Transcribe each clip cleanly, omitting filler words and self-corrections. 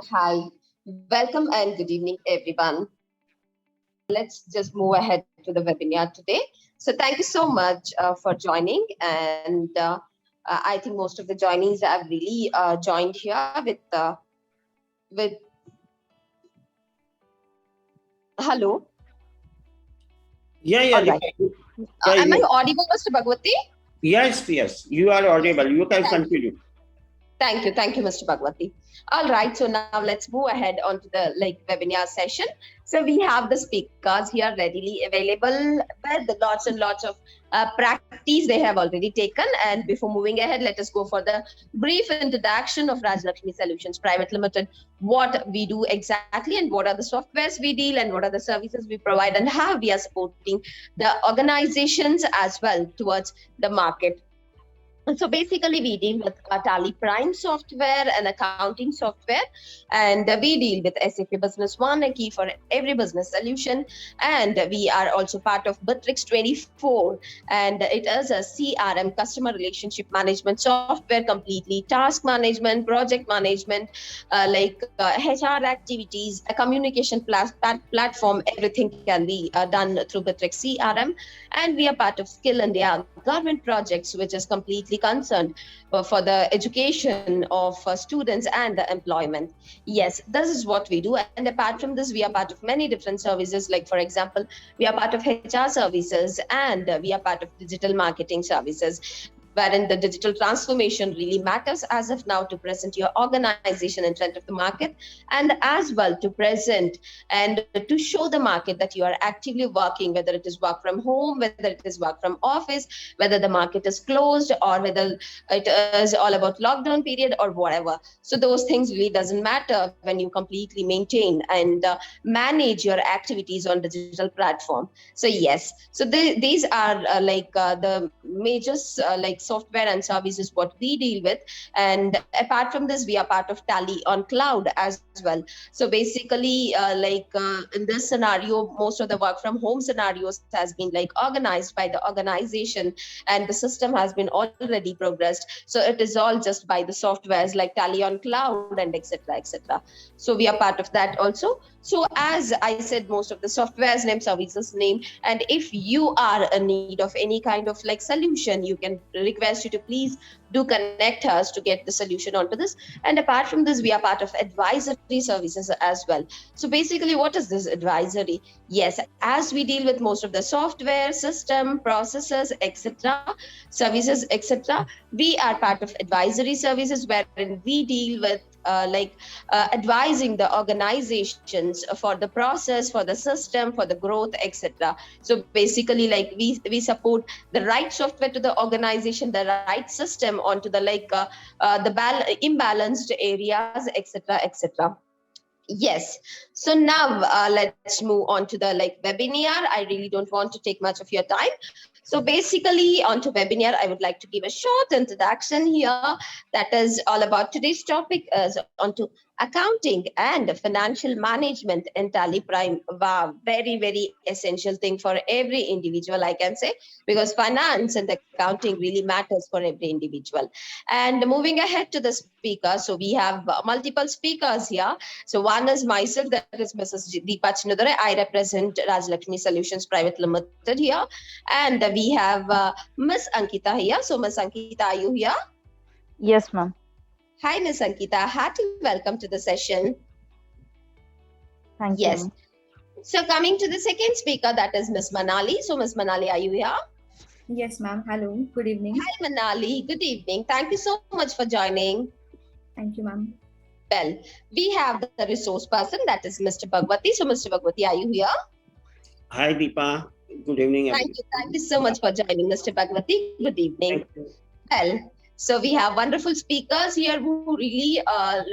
Hi, welcome and good evening, everyone. Let's just move ahead to the webinar today. So, thank you so much for joining. And I think most of the joinees have really joined here with hello. Yeah, yeah, All right. Deepa. Yeah, Am I you, audible, Mr. Bhagwati? yes, you are audible. You can Thank you. continue. Thank you, Mr. Bhagwati. All right, so now let's move ahead onto the webinar session. So we have the speakers here readily available with lots and lots of practice they have already taken. And before moving ahead, let us go for the brief introduction of Raj Lakshmi Solutions Private Limited, what we do exactly, and what are the softwares we deal, and what are the services we provide, and how we are supporting the organizations as well towards the market. So basically, we deal with Tally Prime software and accounting software, and we deal with SAP Business One, a key for every business solution. And we are also part of Bitrix 24, and it is a CRM, customer relationship management software, completely task management, project management, HR activities, a communication platform. Everything can be done through Bitrix CRM, and we are part of Skill India government projects, which is completely concerned for the education of students and the employment. Yes, this is what we do. And apart from this, we are part of many different services. Like, for example, we are part of HR services, and we are part of digital marketing services, wherein the digital transformation really matters as of now to present your organization in front of the market, and as well to present and to show the market that you are actively working, whether it is work from home, whether it is work from office, whether the market is closed, or whether it is all about lockdown period or whatever. So those things really doesn't matter when you completely maintain and manage your activities on digital platform. So yes, so these are the major software and services what we deal with. And apart from this, we are part of Tally on cloud as well. So basically, in this scenario, most of the work from home scenarios has been like organized by the organization, and the system has been already progressed. So it is all just by the softwares like Tally on cloud and etc etc. So we are part of that also. So as I said, most of the softwares name, services name, and if you are in need of any kind of like solution, you can request you to please do connect us to get the solution onto this. And apart from this, we are part of advisory services as well. So basically, what is this advisory? Yes, as we deal with most of the software, system, processes, etc., services, etc., we are part of advisory services wherein we deal with advising the organizations for the process, for the system, for the growth, etc. So basically, like we support the right software to the organization, the right system onto the imbalanced areas, etc etc. Yes. So now let's move on to the webinar. I really don't want to take much of your time. So basically, onto webinar, I would like to give a short introduction here. That is all about today's topic is onto accounting and financial management in Tally Prime. Wow, very essential thing for every individual, I can say, because finance and accounting really matters for every individual. And moving ahead to the speaker, so we have multiple speakers here. So one is myself, that is Mrs. Deepa Chinudare. I represent Rajlakshmi Solutions Private Limited here. And we have Miss Ankita here. So Miss Ankita, are you here? Yes, ma'am. Hi, Miss Ankita. Hearty welcome to the session. Thank you, Yes. ma'am. So coming to the second speaker, that is Miss Manali. So Miss Manali, are you here? Yes, ma'am. Hello. Good evening. Hi, Manali. Good evening. Thank you so much for joining. Thank you, ma'am. Well, we have the resource person, that is Mr. Bhagwati. So Mr. Bhagwati, are you here? Hi, Deepa. Good evening, everyone. Thank you so much for joining, Mr. Bhagwati. Good evening. Thank you. Well, so we have wonderful speakers here who really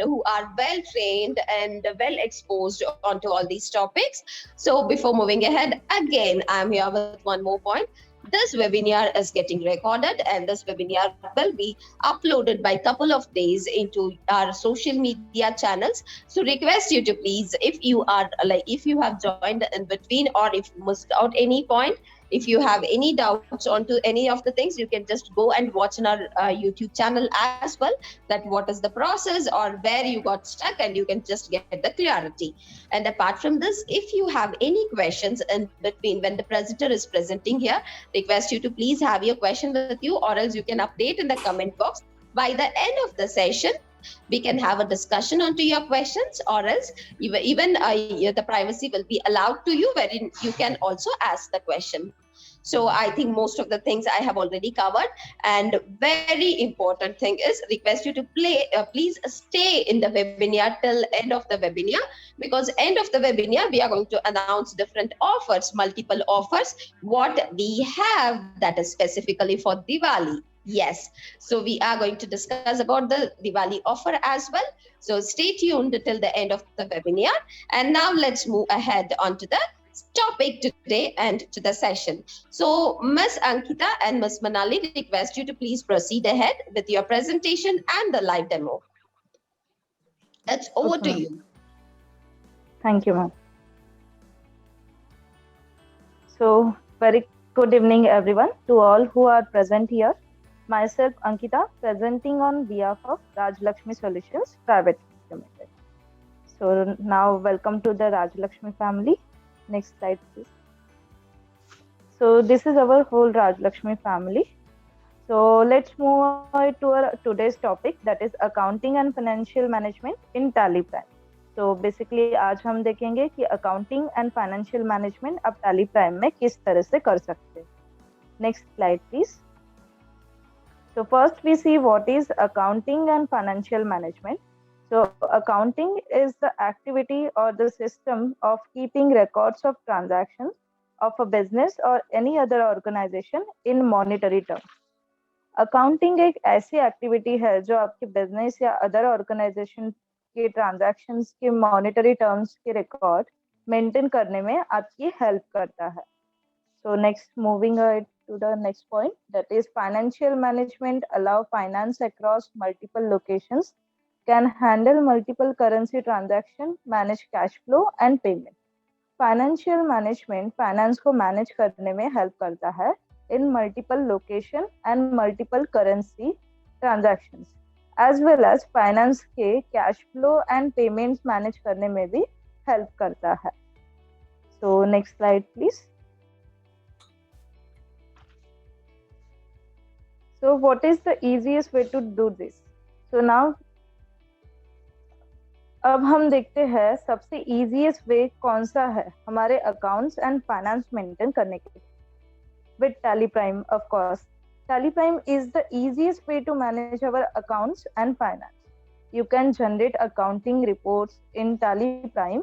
who are well trained and well exposed onto all these topics. So before moving ahead, again, I'm here with one more point. This webinar is getting recorded, and this webinar will be uploaded by couple of days into our social media channels. So request you to please, if you are if you have joined in between or if you missed out any point, If you have any doubts onto any of the things, you can just go and watch in our YouTube channel as well, that what is the process or where you got stuck, and you can just get the clarity. And apart from this, if you have any questions in between when the presenter is presenting here, request you to please have your question with you, or else you can update in the comment box. By the end of the session, we can have a discussion onto your questions, or else even the privacy will be allowed to you, wherein you can also ask the question. So I think most of the things I have already covered. And very important thing is, request you to please stay in the webinar till end of the webinar, because end of the webinar we are going to announce different offers, multiple offers, what we have that is specifically for Diwali. Yes, so we are going to discuss about the Diwali offer as well. So stay tuned till the end of the webinar. And now let's move ahead onto the topic today and to the session. So Ms. Ankita and Ms. Manali, request you to please proceed ahead with your presentation and the live demo. That's over Okay, to ma'am. you. Thank you, ma'am. So, very good evening, everyone, to all who are present here. Myself, Ankita, presenting on behalf of Raj Lakshmi Solutions Private Limited. So, now welcome to the Raj Lakshmi family. Next slide, please. So, this is our whole Raj Lakshmi family. So, let's move on to our today's topic, that is accounting and financial management in Tally Prime. तो basically आज हम देखेंगे कि accounting and financial management आप Tally prime में किस तरह से कर सकते हैं. Next slide please. So first we see what is accounting and financial management. So accounting is the activity or the system of keeping records of transactions of a business or any other organization in monetary terms. Accounting एक ऐसी activity है जो आपके business या other organisation के transactions के monetary terms के record maintain करने में आपकी हेल्प करता है. So next, moving to the next point, that is financial management allow finance across multiple locations, can handle multiple currency transaction, manage cash flow and payment. Financial management finance को manage करने में help करता है in multiple location and multiple currency transactions, as well as finance के cash flow and payments manage करने में भी help करता है. So next slide please. So what is the easiest way to do this? So now अब हम देखते हैं सबसे easiest way कौन सा है हमारे accounts and finance maintain करने के लिए. With Tally Prime, of course. Tally Prime is the easiest way to manage our accounts and finance. You can generate accounting reports in Tally Prime.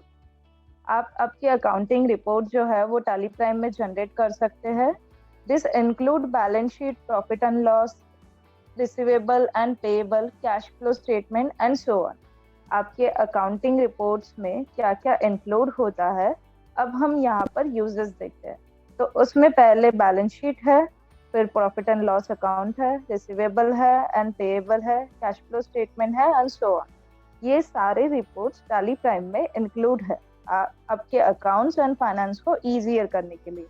आप आपके accounting report जो है वो Tally Prime में generate कर सकते हैं. This include balance sheet, profit and loss, receivable and payable, cash flow statement and so on. आपके accounting reports में क्या क्या include होता है, अब हम यहाँ पर uses देखते हैं. तो उसमें पहले बैलेंस शीट है, फिर प्रॉफिट एंड लॉस अकाउंट है, रिसीवेबल है एंड पेएबल है, कैश फ्लो स्टेटमेंट है एंड सो ऑन. ये सारे रिपोर्ट्स टैली प्राइम में इंक्लूड है आपके अकाउंट्स एंड फाइनेंस को इजियर करने के लिए.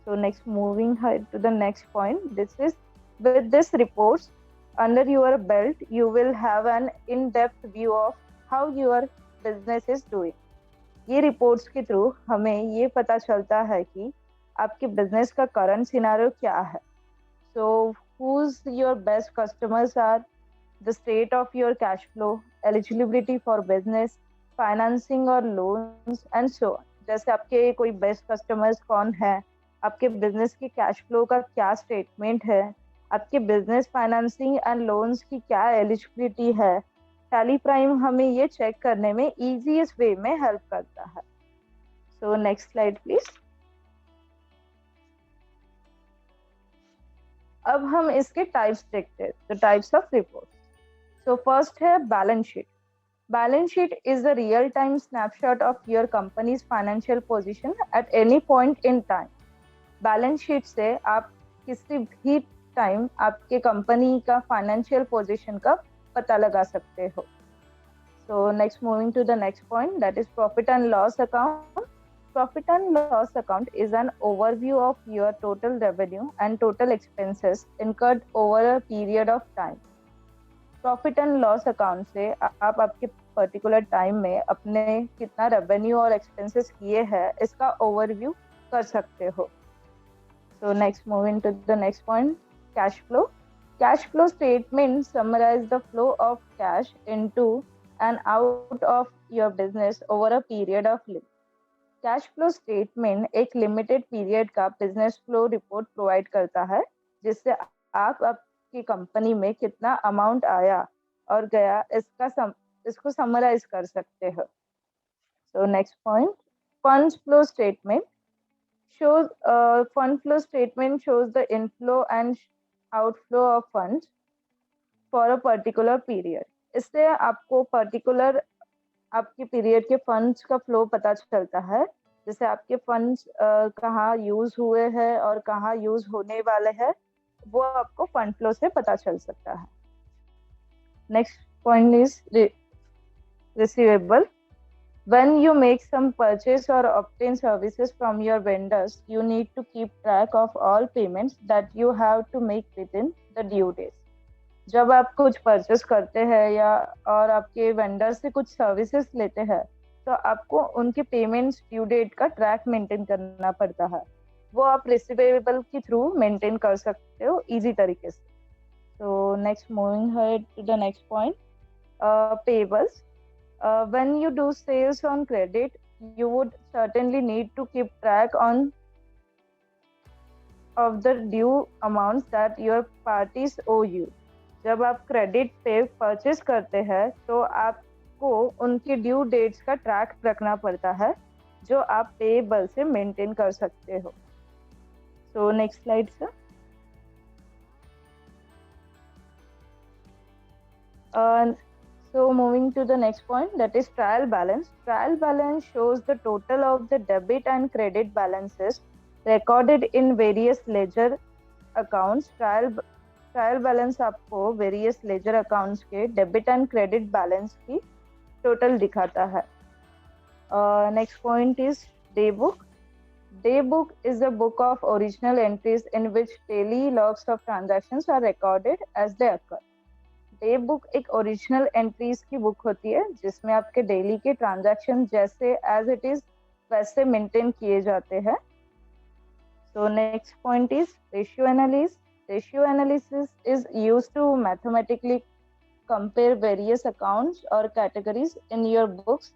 So next, moving to the next point, this is with this reports under your belt, you will have an in-depth view of how your business is doing. ये reports के through हमें ये पता चलता है कि आपके बिजनेस का करंट सिनेरियो क्या है. So who's your best customers are, the state of your cash flow, eligibility for business, financing or loans and so on. जैसे आपके कोई बेस्ट कस्टमर्स कौन है, आपके बिजनेस की कैश फ्लो का क्या स्टेटमेंट है, आपके बिजनेस फाइनेंसिंग एंड लोन्स की क्या एलिजिबिलिटी है. टैली प्राइम हमें ये चेक करने में इजीएस्ट वे में हेल्प करता है. So next slide please. अब हम इसके टाइप्स देखते हैं, the types of report. So first है balance sheet. Balance sheet is the real time snapshot of your company's financial position at any point in time. Balance sheet से आप किसी भी टाइम आपके कंपनी का फाइनेंशियल पोजीशन का पता लगा सकते हो. So next, moving to the next point, that is profit and loss account. Profit and loss account is an overview of your total revenue and total expenses incurred over a period of time. Profit and loss account से आप आपके particular time में अपने कितना revenue और expenses किए हैं इसका ओवरव्यू कर सकते हो. So next moving to the next point, cash flow. Cash flow statement summarise the flow of cash into and out of your business over a period of limit. Cash flow statement एक limited period का business flow report provide करता है जिससे आप की company में कितना amount आया और गया इसको समराइज कर सकते हो. So next point, funds flow statement shows fund flow statement shows the inflow and outflow of funds for a particular period. इससे आपको पर्टिकुलर आपके पीरियड के फंड्स का फ्लो पता चलता है, जैसे आपके फंड्स कहाँ यूज हुए हैं और कहाँ यूज होने वाले हैं, वो आपको फंड फ्लो से पता चल सकता है. Next point is receivable. When you make some purchase or obtain services from your vendors, you need to keep track of all payments that you have to make within the due days. जब आप कुछ purchase करते हैं या और आपके vendor से कुछ सर्विसेज लेते हैं तो आपको उनके पेमेंट्स ड्यू डेट का ट्रैक मेंटेन करना पड़ता है. वो आप रिसीवेबल के थ्रू मेंटेन कर सकते हो इजी तरीके से. तो next moving head to the next point, payables. When you do sales on credit, you would certainly need to keep track of the due amounts that your parties owe you. जब आप credit पे purchase करते हैं तो आपको उनकी due dates का track रखना पड़ता है जो आप पेबल से मेंटेन कर सकते हो. So next slide sir. So moving to the next point, that is trial balance. Trial balance shows the total of the debit and credit balances recorded in various ledger accounts. Trial balance आपको various ledger accounts के debit and credit balance की total दिखाता है. Next point is day book. Day book is a book of original entries in which daily logs of transactions are recorded as they occur. Day book एक original entries की book होती है जिसमें आपके daily के transaction जैसे as it is वैसे maintain किए जाते हैं. So next point is ratio analysis. Ratio analysis is used to mathematically compare various accounts और categories in your books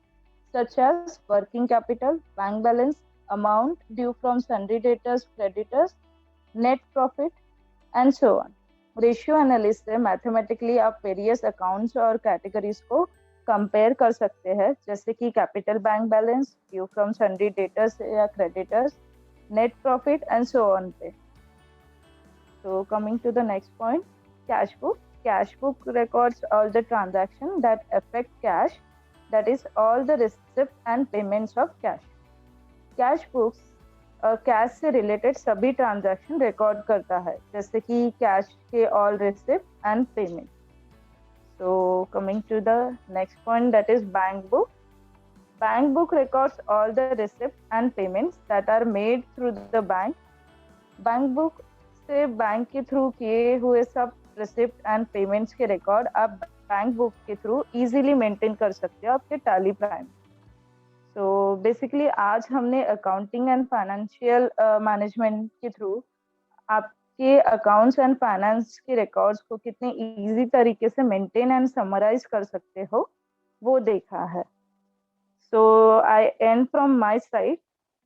such as working capital, bank balance, amount due from sundry debtors, creditors, net profit and so on. Ratio analysis से mathematically आप various accounts और categories को compare कर सकते हैं जैसे कि capital, bank balance, due from sundry debtors या creditors, net profit and so on पे. So coming to the next point, cash book. Cash book records all the transactions that affect cash, that is all the receipts and payments of cash. Cash books cash से related सभी transaction record करता है जैसे कि cash के all receipt and payment. So coming to the next point, that is bank book. Bank book records all the receipt and payments that are made through the bank. Bank book से bank के थ्रू किए हुए सब receipt and payments के record आप bank book के थ्रू इजीली मेंटेन कर सकते हो आपके टैली प्राइम. तो बेसिकली आज हमने अकाउंटिंग एंड फाइनेंशियल मैनेजमेंट के थ्रू आपके अकाउंट्स एंड फाइनेंस के रिकॉर्ड्स को कितने इजी तरीके से मेंटेन एंड समराइज कर सकते हो वो देखा है. So I and from my side,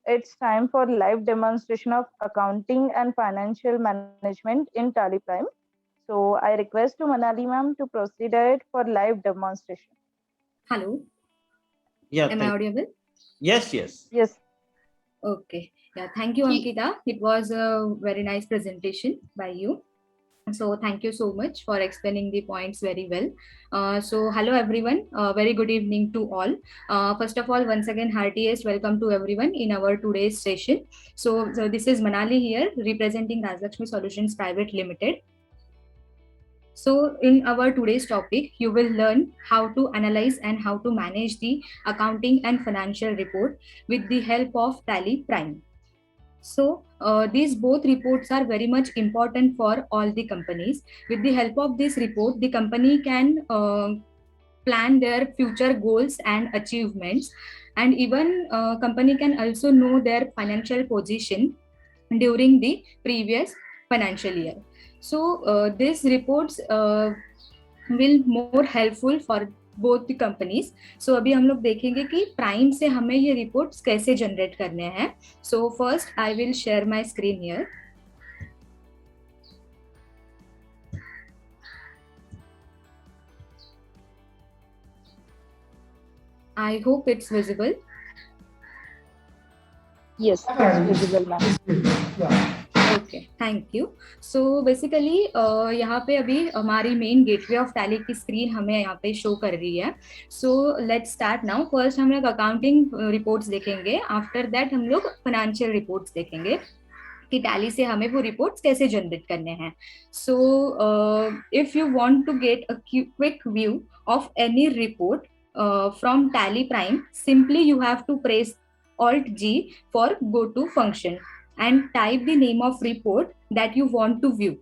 it's time for live demonstration of accounting and financial management in Tally Prime. So I request to Manali ma'am to proceed ahead for live demonstration. Hello, Yeah. am I audible? Yes. Yes. Okay. Yeah, thank you, Ankita. It was a very nice presentation by you. So thank you so much for explaining the points very well. So hello everyone, very good evening to all. First of all, once again, heartiest welcome to everyone in our today's session. So this is Manali here representing Rajlakshmi Solutions Private Limited. So in our today's topic, you will learn how to analyze and how to manage the accounting and financial report with the help of Tally Prime. So these both reports are very much important for all the companies. With the help of this report, the company can plan their future goals and achievements, and even company can also know their financial position during the previous financial year. So these reports will more helpful for both the companies. So अभी हम लोग देखेंगे कि prime से हमें ये reports कैसे generate करने हैं. So first I will share my screen here. I hope it's visible. Yes, it's visible, ma'am. Okay, thank you. So basically यहाँ पे अभी हमारी मेन गेटवे ऑफ टैली की स्क्रीन हमें यहाँ पे शो कर रही है. So let's start now. First हम लोग अकाउंटिंग रिपोर्ट्स देखेंगे, आफ्टर दैट हम लोग फाइनेंशियल रिपोर्ट्स देखेंगे कि टैली से हमें वो रिपोर्ट्स कैसे जनरेट करने हैं. So if you want to get a quick view of any report from Tally Prime, simply you have to press Alt G for go to function and type the name of report that you want to view.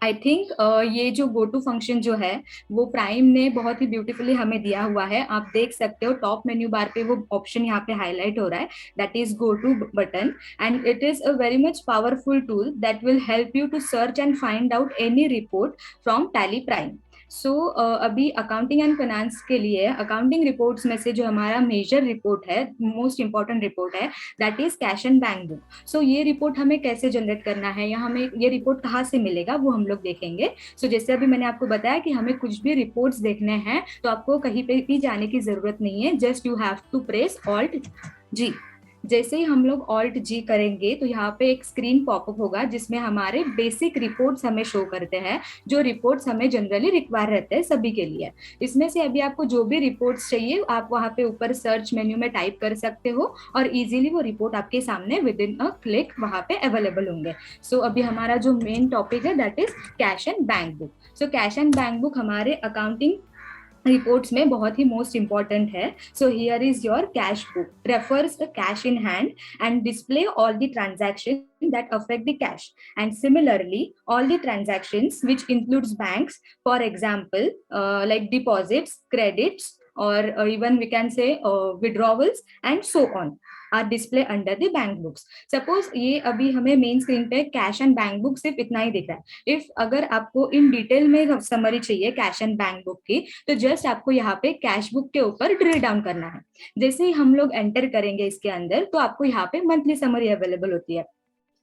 I think ये जो go to function जो है वो prime ने बहुत ही beautifully हमें दिया हुआ है. आप देख सकते हो टॉप मेन्यू बार पे वो ऑप्शन यहाँ पे हाईलाइट हो रहा है, that is go to button, and it is a very much powerful tool that will help you to search and find out any report from Tally Prime. So अभी accounting and finance के लिए accounting reports में से जो हमारा major report है, most important report है, that is cash and bank book. So ये रिपोर्ट हमें कैसे जनरेट करना है या हमें ये रिपोर्ट कहाँ से मिलेगा वो हम लोग देखेंगे. सो जैसे अभी मैंने आपको बताया कि हमें कुछ भी रिपोर्ट्स देखने हैं तो आपको कहीं पे भी जाने की जरूरत नहीं है, just you have to press Alt G. जैसे ही हम लोग ऑल्ट जी करेंगे तो यहाँ पे एक स्क्रीन पॉपअप होगा जिसमें हमारे बेसिक रिपोर्ट्स हमें शो करते हैं, जो रिपोर्ट्स हमें जनरली रिक्वायर रहते हैं सभी के लिए. इसमें से अभी आपको जो भी रिपोर्ट्स चाहिए आप वहाँ पे ऊपर सर्च मेन्यू में टाइप कर सकते हो और इजीली वो रिपोर्ट आपके सामने विद इन अ क्लिक वहाँ पे अवेलेबल होंगे. सो अभी हमारा जो मेन टॉपिक है that is cash and bank book. So cash and bank book हमारे अकाउंटिंग रिपोर्ट्स में बहुत ही मोस्ट इंपॉर्टेंट है. So here is your cash book, refers the cash in hand and display all the transactions that affect the cash, and similarly all the transactions which includes banks, for example like deposits, credits, or even we can say withdrawals and so on are display under the bank books. Suppose ये अभी हमें main screen पे cash and bank book सिर्फ इतना ही दिख रहा है. If अगर आपको इन डिटेल में समरी चाहिए कैश एंड बैंक बुक की तो जस्ट आपको यहाँ पे कैश बुक के ऊपर ड्रिल डाउन करना है. जैसे ही हम लोग एंटर करेंगे इसके अंदर तो आपको यहाँ पे मंथली समरी अवेलेबल होती है,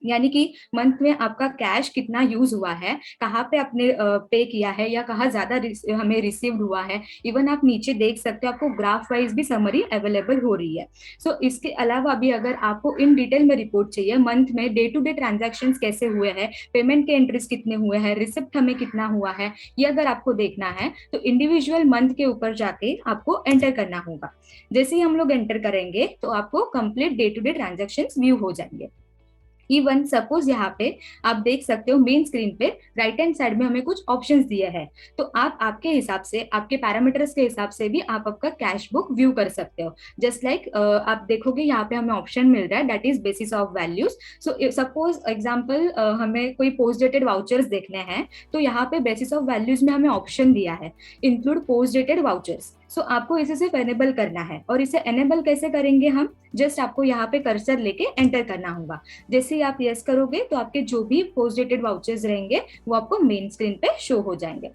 यानी कि मंथ में आपका कैश कितना यूज हुआ है, कहाँ पे आपने पे किया है या कहाँ ज्यादा हमें रिसीव्ड हुआ है. इवन आप नीचे देख सकते हो आपको ग्राफ वाइज भी समरी अवेलेबल हो रही है. सो इसके अलावा भी अगर आपको इन डिटेल में रिपोर्ट चाहिए, मंथ में डे टू डे ट्रांजैक्शंस कैसे हुए हैं, पेमेंट के एंट्रीज कितने हुए हैं, रिसिप्ट हमें कितना हुआ है, ये अगर आपको देखना है तो इंडिविजुअल मंथ के ऊपर जाके आपको एंटर करना होगा. जैसे ही हम लोग एंटर करेंगे तो आपको complete day to day transactions view हो जाएंगे. इवन सपोज यहाँ पे आप देख सकते हो मेन स्क्रीन पे राइट हैंड साइड में हमें कुछ ऑप्शंस दिए हैं, तो आप आपके हिसाब से आपके पैरामीटर्स के हिसाब से भी आप आपका कैश बुक व्यू कर सकते हो. जस्ट लाइक आप देखोगे यहाँ पे हमें ऑप्शन मिल रहा है that is basis of values. So suppose example हमें कोई पोस्ट डेटेड वाउचर्स देखने हैं तो यहाँ पे बेसिस ऑफ वैल्यूज में हमें ऑप्शन दिया है इंक्लूड पोस्ट डेटेड वाउचर्स. सो आपको इसे सिर्फ एनेबल करना है, और इसे एनेबल कैसे करेंगे हम, जस्ट आपको यहाँ पे कर्सर लेके एंटर करना होगा. जैसे ही आप यस करोगे तो आपके जो भी पोस्ट डेटेड वाउचर्स रहेंगे वो आपको मेन स्क्रीन पे शो हो जाएंगे.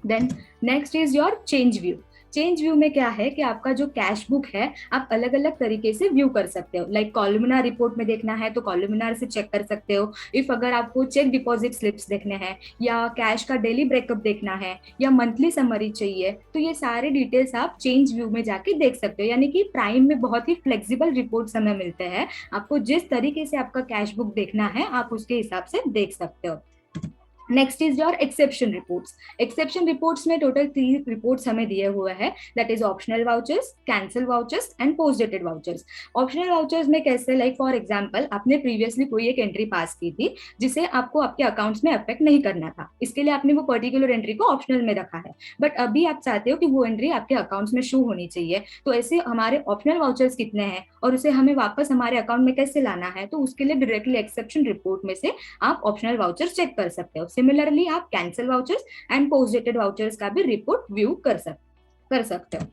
Then next is your change view. Change view में क्या है कि आपका जो कैश बुक है आप अलग अलग तरीके से व्यू कर सकते हो. लाइक कॉलमिनार रिपोर्ट में देखना है तो कॉलमिनार से चेक कर सकते हो. इफ अगर आपको चेक डिपॉजिट स्लिप्स देखने हैं या कैश का डेली ब्रेकअप देखना है या मंथली समरी चाहिए तो ये सारे डिटेल्स आप चेंज व्यू में जाके देख सकते हो. यानी कि प्राइम में बहुत ही फ्लेक्सिबल रिपोर्ट्स हमें मिलते हैं. आपको जिस तरीके से आपका कैश बुक देखना है आप उसके हिसाब से देख सकते हो. Next is your exception reports. Exception reports में टोटल 3 रिपोर्ट्स हमें दिए हुए हैं, that is optional vouchers, cancel vouchers and post dated vouchers. Optional vouchers में कैसे, लाइक फॉर एग्जांपल आपने प्रीवियसली कोई एक एंट्री पास की थी जिसे आपको आपके अकाउंट्स में अफेक्ट नहीं करना था, इसके लिए आपने वो पर्टिकुलर एंट्री को ऑप्शनल में रखा है, बट अभी आप चाहते हो कि वो एंट्री आपके अकाउंट्स में शो होनी चाहिए। तो ऐसे हमारे ऑप्शनल वाउचर्स कितने हैं और उसे हमें वापस हमारे अकाउंट में कैसे लाना है, तो उसके लिए डायरेक्टली एक्सेप्शन रिपोर्ट में से आप ऑप्शनल वाउचर्स चेक कर सकते हो। सिमिलरली आप cancel vouchers and post dated vouchers का भी रिपोर्ट व्यू कर सकते हो।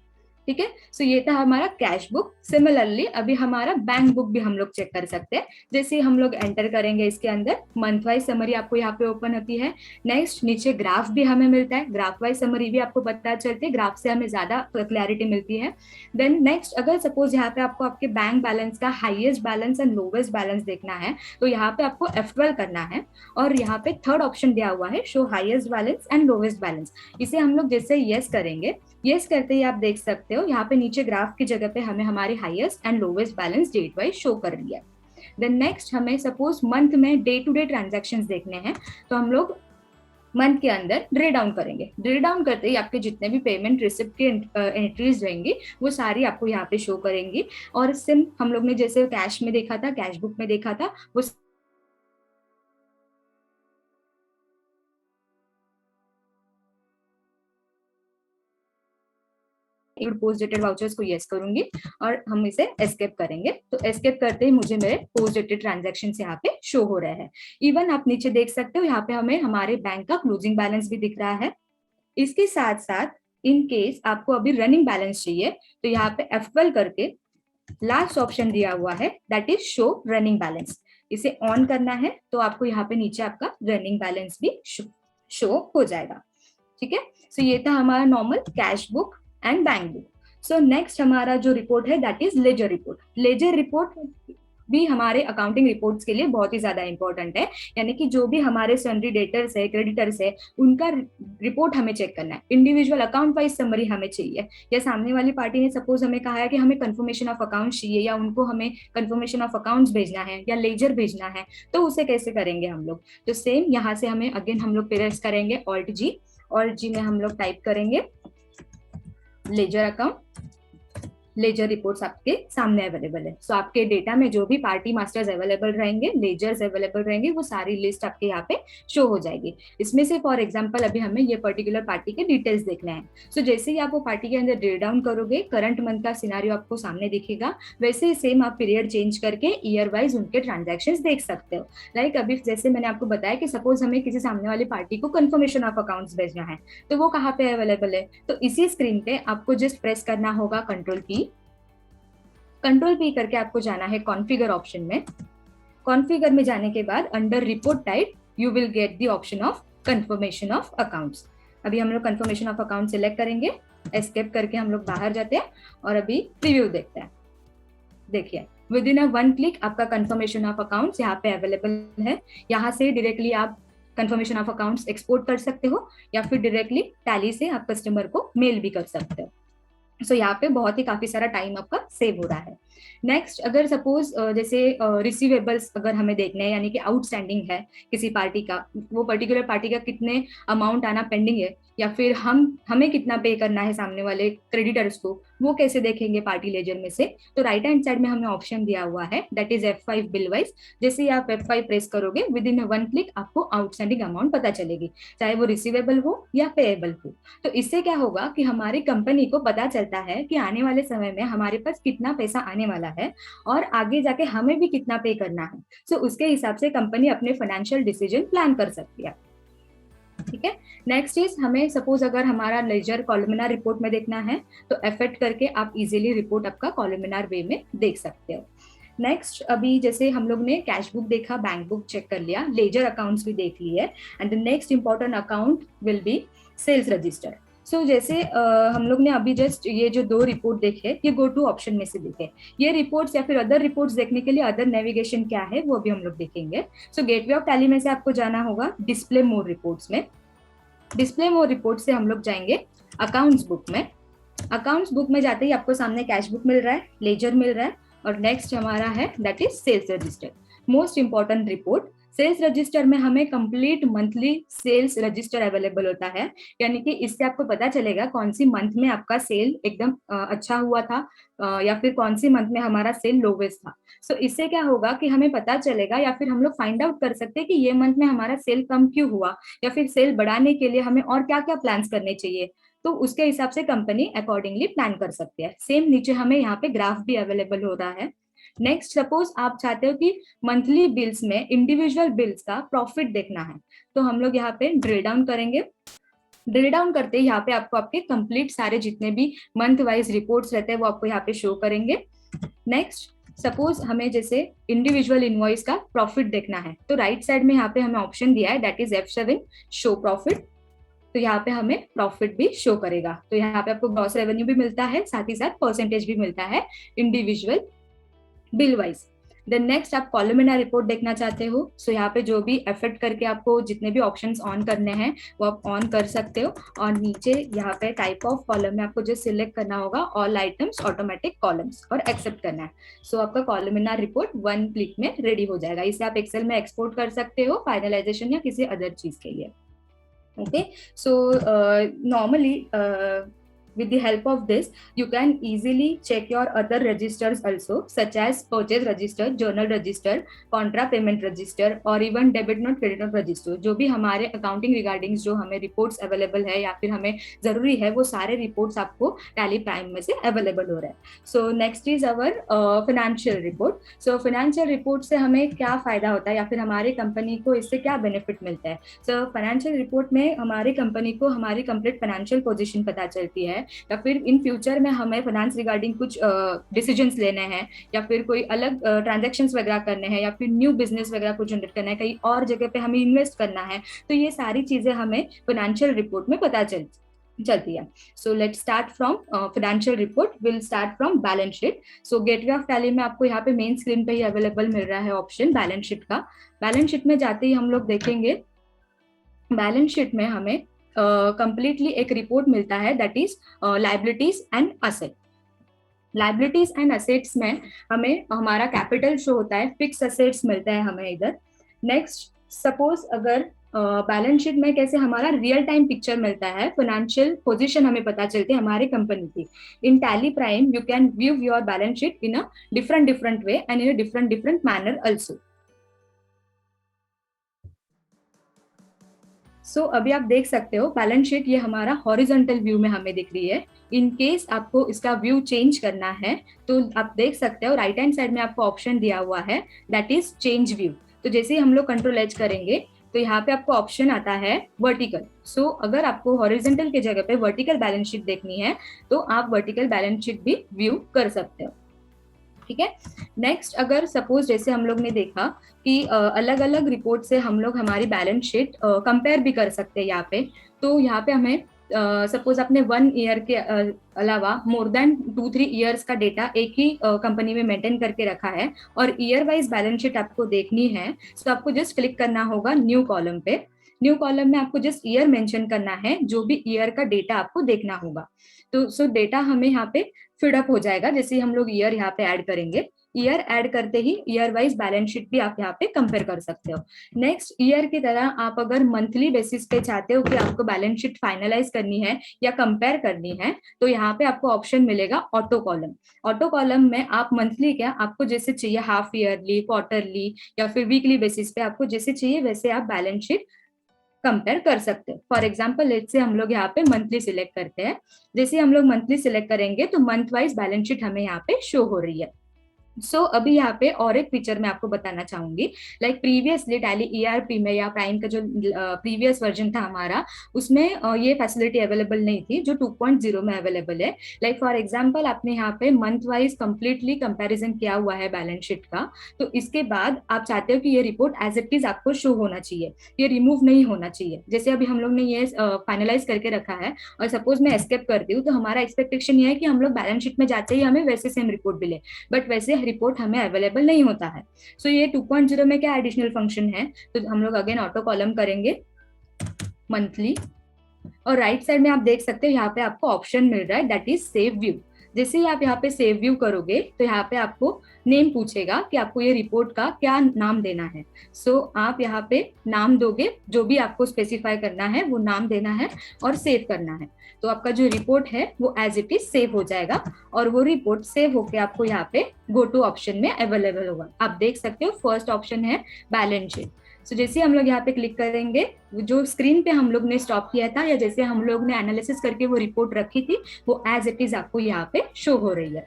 ठीक है, सो ये था हमारा कैश बुक। सिमिलरली अभी हमारा बैंक बुक भी हम लोग चेक कर सकते हैं। जैसे हम लोग एंटर करेंगे इसके अंदर, मंथ वाइज समरी आपको यहाँ पे ओपन होती है। नेक्स्ट नीचे ग्राफ भी हमें मिलता है, ग्राफ वाइज समरी भी आपको पता चलती है, ग्राफ से हमें ज्यादा क्लैरिटी मिलती है। देन नेक्स्ट अगर सपोज यहाँ पे आपको आपके बैंक बैलेंस का highest balance and lowest balance देखना है तो यहाँ पे आपको F12 करना है और यहाँ पे थर्ड ऑप्शन दिया हुआ है show highest balance and lowest balance. इसे हम लोग जैसे यस करेंगे, यस करते ही आप देख सकते हो यहाँ पे नीचे ग्राफ की जगह पे हमें हमारे highest and lowest balance date wise show कर लिया। देन नेक्स्ट हमें सपोज मंथ में डे टू डे ट्रांजैक्शंस देखने हैं तो हम लोग मंथ के अंदर ड्रे डाउन करेंगे। ड्रे डाउन करते ही आपके जितने भी पेमेंट रिसिप्ट की एंट्रीज रहेंगी वो सारी आपको यहाँ पे शो करेंगी। और सिम हम लोग ने जैसे कैश में देखा था, कैश बुक में देखा था, वो पोस्ट डेटेड वाउचर्स को यस करूंगी और हम इसे एस्केप करेंगे। तो एस्केप करते ही मुझे मेरे पोस्ट डेटेड ट्रांजैक्शन यहाँ पे शो हो रहे हैं। इवन आप नीचे देख सकते हो यहाँ पे हमें हमारे बैंक का क्लोजिंग बैलेंस भी दिख रहा है। इसके साथ साथ इन केस आपको अभी रनिंग बैलेंस चाहिए तो यहाँ पे F12 करके लास्ट ऑप्शन दिया हुआ है that is show running balance. इसे ऑन करना है तो आपको यहाँ पे नीचे आपका रनिंग बैलेंस भी शो हो जाएगा। ठीक है, सो ये था हमारा normal cash book and bank book. So next हमारा जो रिपोर्ट है that is ledger report. Ledger report भी हमारे अकाउंटिंग रिपोर्ट्स के लिए बहुत ही ज्यादा इंपॉर्टेंट है, यानी कि जो भी हमारे सन्ड्री डेटर्स है, क्रेडिटर्स है, उनका रिपोर्ट हमें चेक करना है। इंडिविजुअल अकाउंट वाइज समरी हमें चाहिए, या सामने वाली पार्टी ने सपोज हमें कहा है कि हमें कंफर्मेशन ऑफ अकाउंट चाहिए या उनको हमें कंफर्मेशन ऑफ अकाउंट्स भेजना है या लेजर भेजना है, तो उसे कैसे करेंगे हम लोग। तो सेम यहाँ से हमें अगेन हम लोग प्रेस करेंगे Alt G में हम लोग टाइप करेंगे लेजर अकाउंट। लेजर रिपोर्ट्स आपके सामने अवेलेबल है। सो आपके डेटा में जो भी पार्टी मास्टर्स अवेलेबल रहेंगे, लेजर्स अवेलेबल रहेंगे, वो सारी लिस्ट आपके यहाँ पे शो हो जाएगी। इसमें से फॉर एग्जांपल अभी हमें ये पर्टिकुलर पार्टी के डिटेल्स देखना है। सो जैसे ही आप वो पार्टी के अंदर ड्रिल डाउन करोगे, करंट मंथ का सिनारियो आपको सामने दिखेगा। वैसे ही सेम आप पीरियड चेंज करके ईयर वाइज उनके ट्रांजेक्शन देख सकते हो। लाइक अभी जैसे मैंने आपको बताया कि सपोज हमें किसी सामने वाली पार्टी को कंफर्मेशन ऑफ अकाउंट्स भेजना है तो वो कहाँ पे अवेलेबल है। तो इसी स्क्रीन पे आपको जस्ट प्रेस करना होगा कंट्रोल पी करके आपको जाना है कॉन्फ़िगर ऑप्शन में। कॉन्फ़िगर में जाने के बाद under report type you will get the option of confirmation of accounts. अभी हम लोग कंफर्मेशन ऑफ अकाउंट सिलेक्ट करेंगे, एस्केप करके हम लोग बाहर जाते हैं और अभी प्रीव्यू देखते हैं। देखिए विद इन 1 क्लिक आपका कंफर्मेशन ऑफ अकाउंट्स यहाँ पे अवेलेबल है। यहाँ से डायरेक्टली आप कंफर्मेशन ऑफ अकाउंट्स एक्सपोर्ट कर सकते हो या फिर डायरेक्टली टैली से आप कस्टमर को मेल भी कर सकते हो। सो यहाँ पे बहुत ही काफी सारा टाइम आपका सेव हो रहा है। नेक्स्ट अगर सपोज जैसे रिसीवेबल्स अगर हमें देखने हैं, यानी कि आउटस्टैंडिंग है किसी पार्टी का, वो पर्टिकुलर पार्टी का कितने अमाउंट आना पेंडिंग है या फिर हमें कितना पे करना है सामने वाले क्रेडिटर्स को, वो कैसे देखेंगे पार्टी लेजर में से। तो राइट हैंड साइड में हमें ऑप्शन दिया हुआ है that is F5 bill wise. जैसे ही आप F5 प्रेस करोगे विद इन 1 क्लिक आपको आउटस्टैंडिंग अमाउंट पता चलेगी, चाहे वो रिसीवेबल हो या पेएबल हो। तो इससे क्या होगा कि हमारी कंपनी को पता चलता है कि आने वाले समय में हमारे पास कितना पैसा आने वाला है और आगे जाके हमें भी कितना पे करना है। सो उसके हिसाब से कंपनी अपने फाइनेंशियल डिसीजन प्लान कर सकती है। ठीक है, नेक्स्ट इज हमें सपोज अगर हमारा लेजर कॉलमिनार रिपोर्ट में देखना है तो F8 करके आप इजीली रिपोर्ट आपका कॉलमिनार वे में देख सकते हो। नेक्स्ट अभी जैसे हम लोग ने कैश बुक देखा, बैंक बुक चेक कर लिया, लेजर अकाउंट्स भी देख लिए, and the next important account will be sales register. So जैसे हम लोग ने अभी जस्ट ये जो 2 रिपोर्ट देखे, ये गो टू ऑप्शन में से देखे। ये रिपोर्ट्स या फिर अदर रिपोर्ट्स देखने के लिए अदर नेविगेशन क्या है वो भी हम लोग देखेंगे। सो गेटवे ऑफ टैली में से आपको जाना होगा डिस्प्ले मोर रिपोर्ट्स में। डिस्प्ले मोर रिपोर्ट से हम लोग जाएंगे अकाउंट्स बुक में। अकाउंट्स बुक में जाते ही आपको सामने कैश बुक मिल रहा है, लेजर मिल रहा है, और नेक्स्ट हमारा है that is sales register. Most important report sales register में हमें complete monthly sales register available होता है, यानी कि इससे आपको पता चलेगा कौन सी मंथ में आपका सेल एकदम अच्छा हुआ था या फिर कौन सी मंथ में हमारा सेल लोवेस्ट था। सो इससे क्या होगा कि हमें पता चलेगा या फिर हम लोग फाइंड आउट कर सकते हैं कि ये मंथ में हमारा सेल कम क्यों हुआ, या फिर सेल बढ़ाने के लिए हमें और क्या क्या प्लान्स करने चाहिए। तो उसके हिसाब से कंपनी अकॉर्डिंगली प्लान कर सकती है। सेम नीचे हमें यहाँ पे ग्राफ भी अवेलेबल हो रहा है। नेक्स्ट, सपोज आप चाहते हो कि मंथली बिल्स में इंडिविजुअल बिल्स का प्रॉफिट देखना है, तो हम लोग यहाँ पे ड्रिल डाउन करेंगे। ड्रिल डाउन करते यहाँ पे आपको आपके कंप्लीट सारे जितने भी मंथ वाइज रिपोर्ट्स रहते हैं वो आपको यहाँ पे शो करेंगे। नेक्स्ट, सपोज हमें जैसे इंडिविजुअल इनवॉइस का प्रॉफिट देखना है, तो राइट साइड में यहाँ पे हमें ऑप्शन दिया है, that is F7 show profit. तो यहाँ पे हमें प्रॉफिट भी शो करेगा। तो यहाँ पे आपको ग्रॉस रेवेन्यू भी मिलता है, साथ ही साथ परसेंटेज भी मिलता है individual bill wise. Then next, आप कॉलमिनर रिपोर्ट देखना चाहते हो, सो यहाँ पे जो भी एफर्ट करके आपको जितने भी ऑप्शंस ऑन करने हैं वो आप ऑन कर सकते हो। और नीचे यहाँ पे टाइप ऑफ कॉलम में आपको जो सिलेक्ट करना होगा ऑल आइटम्स ऑटोमेटिक कॉलम्स और एक्सेप्ट करना है। सो आपका कॉलमिनर रिपोर्ट 1 क्लिक में रेडी हो जाएगा। इसे आप एक्सेल में एक्सपोर्ट कर सकते हो फाइनलाइजेशन या किसी अदर चीज के लिए। Okay, so normally with the help of this you can easily check your other registers also, such as purchase register, journal register, contra payment register और even debit note, credit note register। जो भी हमारे accounting regarding जो हमें reports available है या फिर हमें जरूरी है वो सारे reports आपको Tally Prime में से available हो रहा है। So next is our financial report। So financial report से हमें क्या फायदा होता है या फिर हमारी कंपनी को इससे क्या बेनिफिट मिलता है। So financial report में हमारी कंपनी को हमारी कंप्लीट फाइनेंशियल पोजीशन पता चलती है, या फिर इन फ्यूचर में हमें फाइनेंस रिगार्डिंग कुछ डिसीजंस लेने हैं या फिर कोई अलग ट्रांजैक्शंस वगैरह करने हैं या फिर न्यू बिजनेस वगैरह कुछ जनरेट करना है, कहीं और जगह पे हमें इन्वेस्ट करना है, तो ये सारी चीजें हमें फाइनेंशियल रिपोर्ट में पता चलती है। So let's start from financial report. Will start from balance sheet. So gateway of tally में आपको यहाँ पे मेन स्क्रीन पे ही अवेलेबल मिल रहा है ऑप्शन बैलेंस शीट का। बैलेंस शीट में जाते ही हम लोग देखेंगे, बैलेंस शीट में हमें कंप्लीटली एक रिपोर्ट मिलता है, that is liabilities and asset. Liabilities and assets में हमें हमारा कैपिटल शो होता है, फिक्स असेट्स मिलते हैं हमें इधर। नेक्स्ट, सपोज अगर बैलेंस शीट में कैसे हमारा रियल टाइम पिक्चर मिलता है, फाइनेंशियल पोजीशन हमें पता चलती है हमारी कंपनी की। In Tally Prime you can view your balance sheet in a different way and in a different manner also. So अभी आप देख सकते हो बैलेंस शीट ये हमारा हॉरिजॉन्टल व्यू में हमें दिख रही है। इन केस आपको इसका व्यू चेंज करना है तो आप देख सकते हो राइट हैंड साइड में आपको ऑप्शन दिया हुआ है, दैट इज चेंज व्यू। तो जैसे ही हम लोग कंट्रोल एच करेंगे तो यहाँ पे आपको ऑप्शन आता है वर्टिकल। सो अगर आपको हॉरिजॉन्टल की जगह पे वर्टिकल बैलेंस शीट देखनी है तो आप वर्टिकल बैलेंस शीट भी व्यू कर सकते हो। ठीक है। नेक्स्ट, अगर सपोज जैसे हम लोग ने देखा कि अलग अलग रिपोर्ट से हम लोग हमारी बैलेंस शीट कंपेयर भी कर सकते हैं यहाँ पे, तो यहाँ पे हमें सपोज आपने 1 ईयर के अलावा मोर देन 2-3 ईयर्स का डेटा एक ही कंपनी में मेंटेन करके रखा है और ईयर वाइज बैलेंस शीट आपको देखनी है, तो आपको जस्ट क्लिक करना होगा न्यू कॉलम पे। न्यू कॉलम में आपको जस्ट ईयर मेंशन करना है, जो भी ईयर का डेटा आपको देखना होगा। तो सो डेटा हमें यहाँ पे फिडअप हो जाएगा जैसे हम लोग ईयर यहाँ पे ऐड करेंगे। ईयर ऐड करते ही ईयर वाइज बैलेंस शीट भी आप यहाँ पे कंपेयर कर सकते हो। नेक्स्ट, ईयर की तरह आप अगर मंथली बेसिस पे चाहते हो कि आपको बैलेंस शीट फाइनलाइज करनी है या कंपेयर करनी है, तो यहाँ पे आपको ऑप्शन मिलेगा ऑटो कॉलम। ऑटो कॉलम में आप मंथली क्या आपको जैसे चाहिए, हाफ ईयरली, क्वार्टरली या फिर वीकली बेसिस पे आपको जैसे चाहिए वैसे आप बैलेंस शीट कंपेयर कर सकते हैं। फॉर एग्जाम्पल लेट्स से हम लोग यहाँ पे मंथली सिलेक्ट करते हैं। जैसे हम लोग मंथली सिलेक्ट करेंगे तो मंथ वाइज बैलेंस शीट हमें यहाँ पे शो हो रही है। सो अभी यहाँ पे और एक फीचर मैं आपको बताना चाहूंगी, लाइक प्रीवियसली टैली ईआरपी में या प्राइम का जो प्रीवियस वर्जन था हमारा, उसमें ये फैसिलिटी अवेलेबल नहीं थी जो 2.0 में अवेलेबल है। लाइक फॉर एग्जांपल आपने यहाँ पे मंथ वाइज कंप्लीटली कंपैरिजन किया हुआ है बैलेंस शीट का, तो इसके बाद आप चाहते हो कि ये रिपोर्ट एज इट इज आपको शो होना चाहिए, ये रिमूव नहीं होना चाहिए। जैसे अभी हम लोग ने ये फाइनलाइज करके रखा है और सपोज मैं एस्केप करती हूँ, तो हमारा एक्सपेक्टेशन ये है कि हम लोग बैलेंस शीट में जाते ही हमें वैसे सेम रिपोर्ट मिले, बट वैसे रिपोर्ट हमें अवेलेबल नहीं होता है। सो ये 2.0 में क्या एडिशनल फंक्शन है, तो हम लोग अगेन ऑटो कॉलम करेंगे मंथली और राइट साइड में आप देख सकते हो यहाँ पे आपको ऑप्शन मिल रहा है, दैट इज सेव व्यू। जैसे ही आप यहाँ पे सेव व्यू करोगे तो यहाँ पे आपको नेम पूछेगा कि आपको ये रिपोर्ट का क्या नाम देना है। सो आप यहाँ पे नाम दोगे, जो भी आपको स्पेसिफाई करना है वो नाम देना है और सेव करना है। तो आपका जो रिपोर्ट है वो एज इट इज सेव हो जाएगा और वो रिपोर्ट सेव होके आपको यहाँ पे गो टू ऑप्शन में अवेलेबल होगा। आप देख सकते हो फर्स्ट ऑप्शन है बैलेंस शीट। सो जैसे हम लोग यहाँ पे क्लिक करेंगे, जो स्क्रीन पे हम लोग ने स्टॉप किया था या जैसे हम लोग ने एनालिसिस करके वो रिपोर्ट रखी थी वो एज इट इज आपको यहाँ पे शो हो रही है।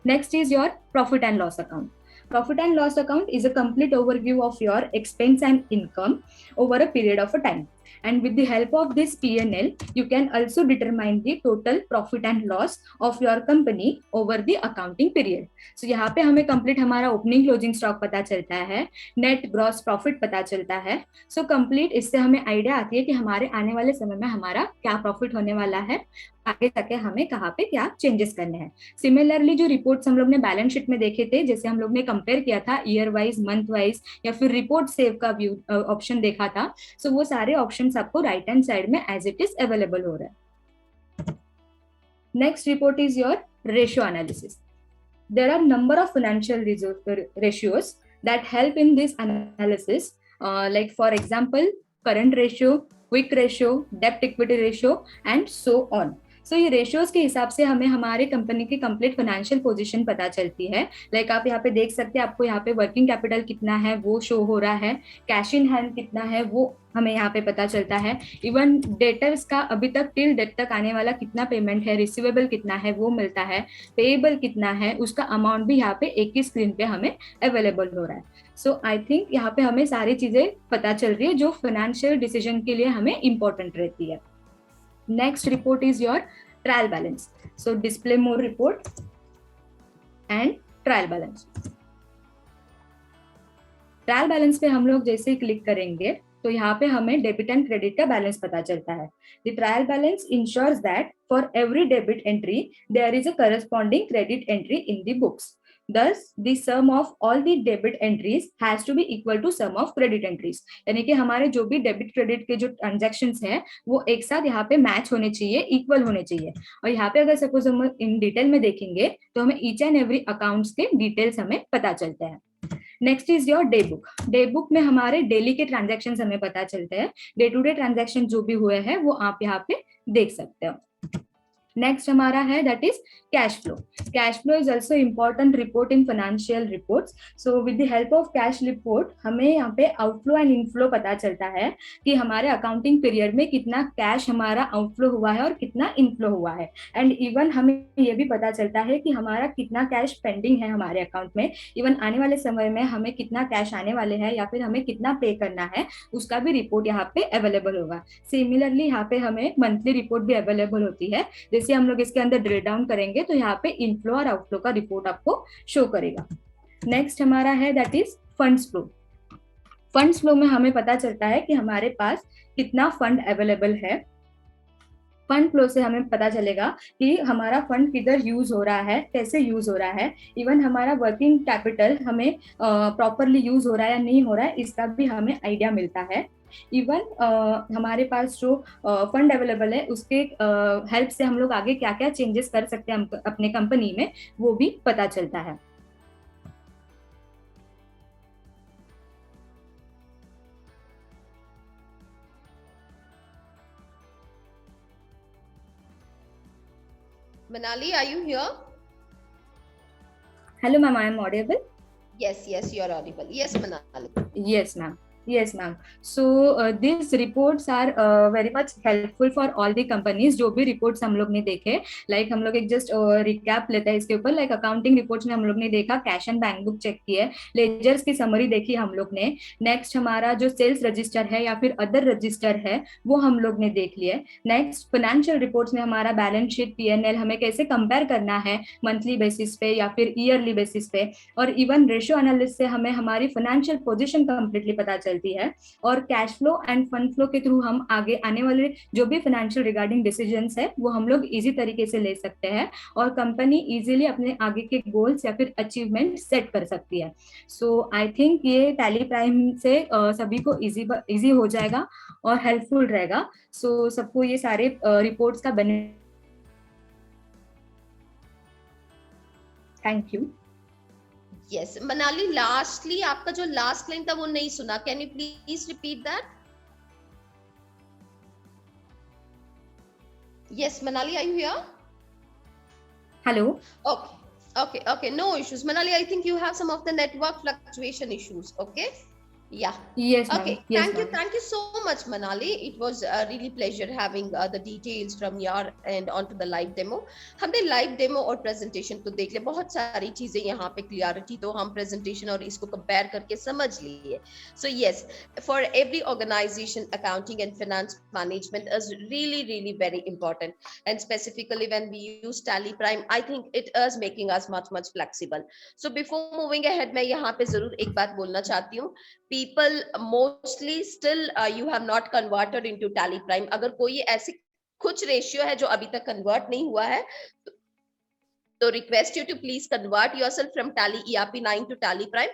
Next is your profit and loss account. Profit and loss account is a complete overview of your expense and income over a period of a time. And with the help of this P&L, you can also determine the total profit and loss of your company over the accounting period. So यहाँ पे हमें complete हमारा opening closing stock पता चलता है, net gross profit पता चलता है. So complete इससे हमें idea आती है कि हमारे आने वाले समय में हमारा क्या profit होने वाला है, आगे जाके हमें कहाँ पे क्या चेंजेस करने हैं. सिमिलरली जो रिपोर्ट्स हम लोग ने बैलेंस शीट में देखे थे, जैसे हम लोग ने कंपेयर किया था ईयर वाइज, मंथ वाइज या फिर रिपोर्ट सेव का व्यू ऑप्शन देखा था, सो वो सारे ऑप्शंस आपको राइट हैंड साइड में एज इट इज अवेलेबल हो रहा है. Next report is your ratio analysis. There are number of financial ratios that help in this analysis, like for example current ratio, quick ratio, debt equity ratio and so on. सो ये ratios के हिसाब से हमें हमारे company की complete financial position पता चलती है. लाइक आप यहाँ पे देख सकते हैं, आपको यहाँ पे वर्किंग कैपिटल कितना है वो शो हो रहा है, कैश इन हैंड कितना है वो हमें यहाँ पे पता चलता है. इवन डेटर्स का अभी तक टिल डेट तक आने वाला कितना पेमेंट है, रिसीवेबल कितना है वो मिलता है, पेएबल कितना है उसका अमाउंट भी यहाँ पे एक ही स्क्रीन पे हमें अवेलेबल हो रहा है. सो आई थिंक यहाँ पे हमें सारी चीजें पता चल रही है जो फाइनेंशियल डिसीजन के लिए हमें इंपॉर्टेंट रहती है. Next report is your trial balance. So display more report and trial balance. Trial balance पे हम लोग जैसे ही क्लिक करेंगे तो यहाँ पे हमें डेबिट एंड क्रेडिट का बैलेंस पता चलता है. The trial balance ensures that for every debit entry there is a corresponding credit entry in the books. Thus, the sum of all the debit entries has to be equal to sum of credit entries. यानी कि हमारे जो भी debit credit के जो transactions हैं वो एक साथ यहाँ पे मैच होने चाहिए, इक्वल होने चाहिए. और यहाँ पे अगर सपोज हम इन डिटेल में देखेंगे तो हमें ईच एंड एवरी अकाउंट्स के डिटेल्स हमें पता चलते हैं. Next is your day book. Day book में हमारे डेली के ट्रांजैक्शंस हमें पता चलते हैं. डे टू डे ट्रांजैक्शन जो भी हुए हैं वो आप यहाँ पे देख सकते हो. नेक्स्ट हमारा है that is cash flow. Cash flow is also important report in financial reports. So with the help of cash report हमें यहाँ पे आउटफ्लो एंड इनफ्लो पता चलता है कि हमारे अकाउंटिंग पीरियड में कितना कैश हमारा आउटफ्लो हुआ है और कितना इनफ्लो हुआ है. एंड इवन हमें ये भी पता चलता है कि हमारा कितना कैश पेंडिंग है हमारे अकाउंट में. इवन आने वाले समय में हमें कितना कैश आने वाले हैं या फिर हमें कितना पे करना है उसका भी रिपोर्ट यहाँ पे अवेलेबल होगा. सिमिलरली यहाँ पे हमें मंथली रिपोर्ट भी अवेलेबल होती है. जैसे हम लोग इसके अंदर ड्रिल डाउन करेंगे तो यहाँ पे इनफ्लो और आउटफ्लो का रिपोर्ट आपको शो करेगा. नेक्स्ट हमारा है that is funds flow. Funds flow में हमें पता चलता है कि हमारे पास कितना फंड अवेलेबल है. फंड फ्लो से हमें पता चलेगा कि हमारा फंड किधर यूज हो रहा है, कैसे यूज हो रहा है. इवन हमारा वर्किंग कैपिटल हमें प्रॉपरली यूज हो रहा है या नहीं हो रहा है इसका भी हमें आइडिया मिलता है. इवन हमारे पास जो फंड अवेलेबल है उसके हेल्प से हम लोग आगे क्या क्या चेंजेस कर सकते हैं अपने कंपनी में वो भी पता चलता है. Manali, are you here? Hello ma'am, I am audible? Yes, you're audible. Yes, Manali. Yes ma'am. Yes ma'am. So these reports are very much helpful for all the companies. जो भी reports हम लोग ने देखे, like हम लोग एक just recap लेते हैं इसके ऊपर. like accounting reports में हम लोग ने देखा cash and bank book check की है, ledgers की summary देखी हम लोग ने. next हमारा जो sales register है या फिर other register है वो हम लोग ने देख लिया. next financial reports में हमारा balance sheet, P&L हमें कैसे compare करना है monthly basis पे या फिर yearly basis पे. और even ratio analysis से हमें हमारी financial position completely पता चलती है. और cash flow and fund flow के थ्रू हम आगे आने वाले जो भी फाइनेंशियल रिगार्डिंग डिसीजंस है वो हम लोग इजी तरीके से ले सकते हैं और कंपनी इजीली अपने आगे के गोल्स या फिर अचीवमेंट सेट कर सकती है. सो आई थिंक ये टैली प्राइम से सभी को इजी हो जाएगा और हेल्पफुल रहेगा. सो सबको ये सारे रिपोर्ट्स का benefit Thank you. Yes, Manali, lastly आपका जो last line था वो नहीं सुना. Can you please repeat that? Yes, Manali, are you here? Hello. Okay. No issues. Manali, I think you have some of the network fluctuation issues. Okay. Yeah. Yes, ma'am. Okay. Yes, Thank you so much, Manali. It was a really pleasure having the details from your end onto the live demo. हमने live demo और presentation तो देख लिया, बहुत सारी चीजें यहाँ पे clarity तो हम presentation और इसको compare करके समझ लिए. So yes, for every organization, accounting and finance management is really very important. And specifically when we use Tally Prime, I think it is making us much flexible. So before moving ahead, मैं यहाँ पे जरूर एक बात बोलना चाहती हूँ. People mostly still you have not converted into Tally Prime. अगर कोई ऐसी कुछ रेशियो है जो अभी तक कन्वर्ट नहीं हुआ है, तो request you to please convert yourself from Tally ERP 9 to Tally Prime.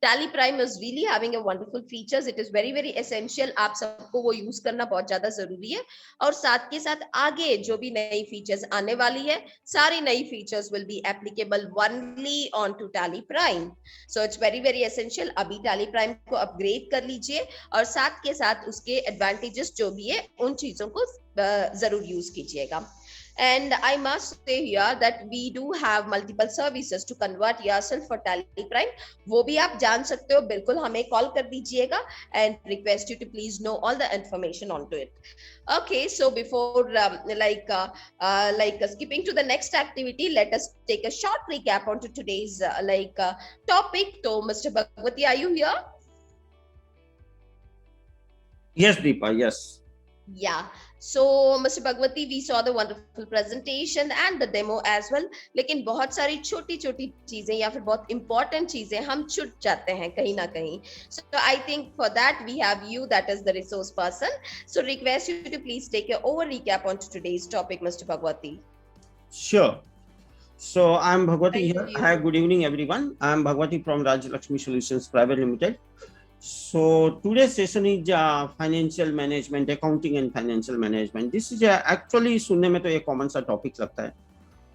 Tally Prime is really having a wonderful features. It is very essential. आप सबको वो यूज करना बहुत ज्यादा जरूरी है. और साथ के साथ आगे जो भी नई फीचर्स आने वाली है, सारी नई features will be applicable only on to Tally Prime. So it's very essential. अभी Tally Prime को अपग्रेड कर लीजिए और साथ के साथ उसके एडवांटेजेस जो भी है उन चीजों को जरूर यूज कीजिएगा. And I must say here that we do have multiple services to convert yourself for Tally Prime. वो भी आप जान सकते हो, बिल्कुल हमें कॉल कर दीजिएगा and request you to please know all the information onto it. Okay, so before skipping to the next activity, let us take a short recap onto today's topic. So Mr. Bhagwati, are you here? Yes, Deepa, yes. Yeah. So Mr. Bhagwati, we saw the wonderful presentation and the demo as well. लेकिन बहुत सारी छोटी चीजें या फिर बहुत important चीजें हम छूट जाते हैं कहीं ना कहीं. So I think for that we have you, that is the resource person. So request you to please take a over recap on today's topic, Mr. Bhagwati. Sure. So I'm Bhagwati Thank here. you. Hi, good evening, everyone. I'm Bhagwati from Raj Lakshmi Solutions Private Limited. So today's session is financial management, accounting and financial management. This is actually सुनने में तो एक common सा topic लगता है,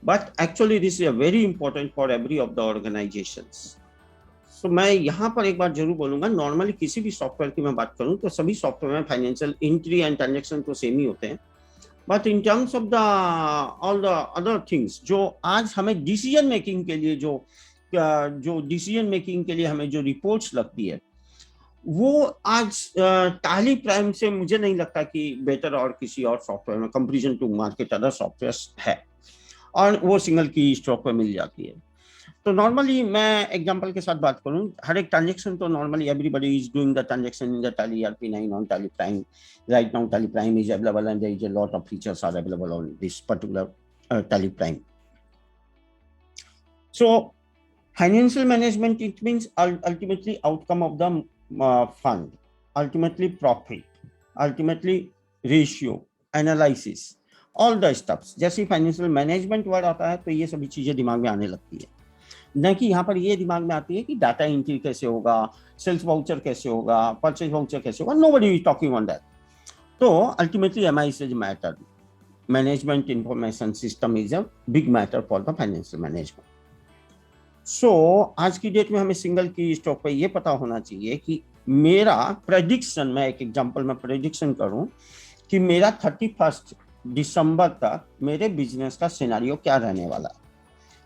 but actually this is a very important for every of the organizations. So मैं यहाँ पर एक बात जरूर बोलूँगा, normally किसी भी सॉफ्टवेयर की मैं बात करूँ तो सभी सॉफ्टवेयर में फाइनेंशियल एंट्री एंड ट्रांजैक्शन तो सेम ही होते हैं, but in terms of the all the other things जो आज हमें डिसीजन मेकिंग के लिए जो डिसीजन मेकिंग के लिए हमें जो रिपोर्ट्स लगती है वो आज टैली प्राइम से मुझे नहीं लगता कि बेटर और किसी और सॉफ्टवेयर में comparison to market other softwares है, और वो सिंगल की स्ट्रोक पे मिल जाती है. तो नॉर्मली मैं एग्जांपल के साथ बात करूं, हर एक ट्रांजैक्शन तो normally everybody is doing the transaction in the tally ERP 9 on Tally Prime. Right now Tally Prime is available and there is a lot of features are available on this particular Tally Prime. So financial management, it means ultimately outcome of the fund, ultimately profit, ultimately ratio, analysis, all the stuffs. जैसे financial management word आता है तो ये सभी चीजें दिमाग में आने लगती है, न कि यहाँ पर ये दिमाग में आती है कि डाटा एंट्री कैसे होगा, सेल्स वाउचर कैसे होगा, परचेज वाउचर कैसे होगा. Nobody is talking on that. तो ultimately MIS is matter. Management information system is a big matter for the financial management. So आज की डेट में हमें सिंगल की स्टॉक पे ये पता होना चाहिए कि मेरा प्रेडिक्शन, मैं एक एग्जांपल में प्रेडिक्शन करूं कि मेरा 31 दिसंबर तक मेरे बिजनेस का सिनेरियो क्या रहने वाला है,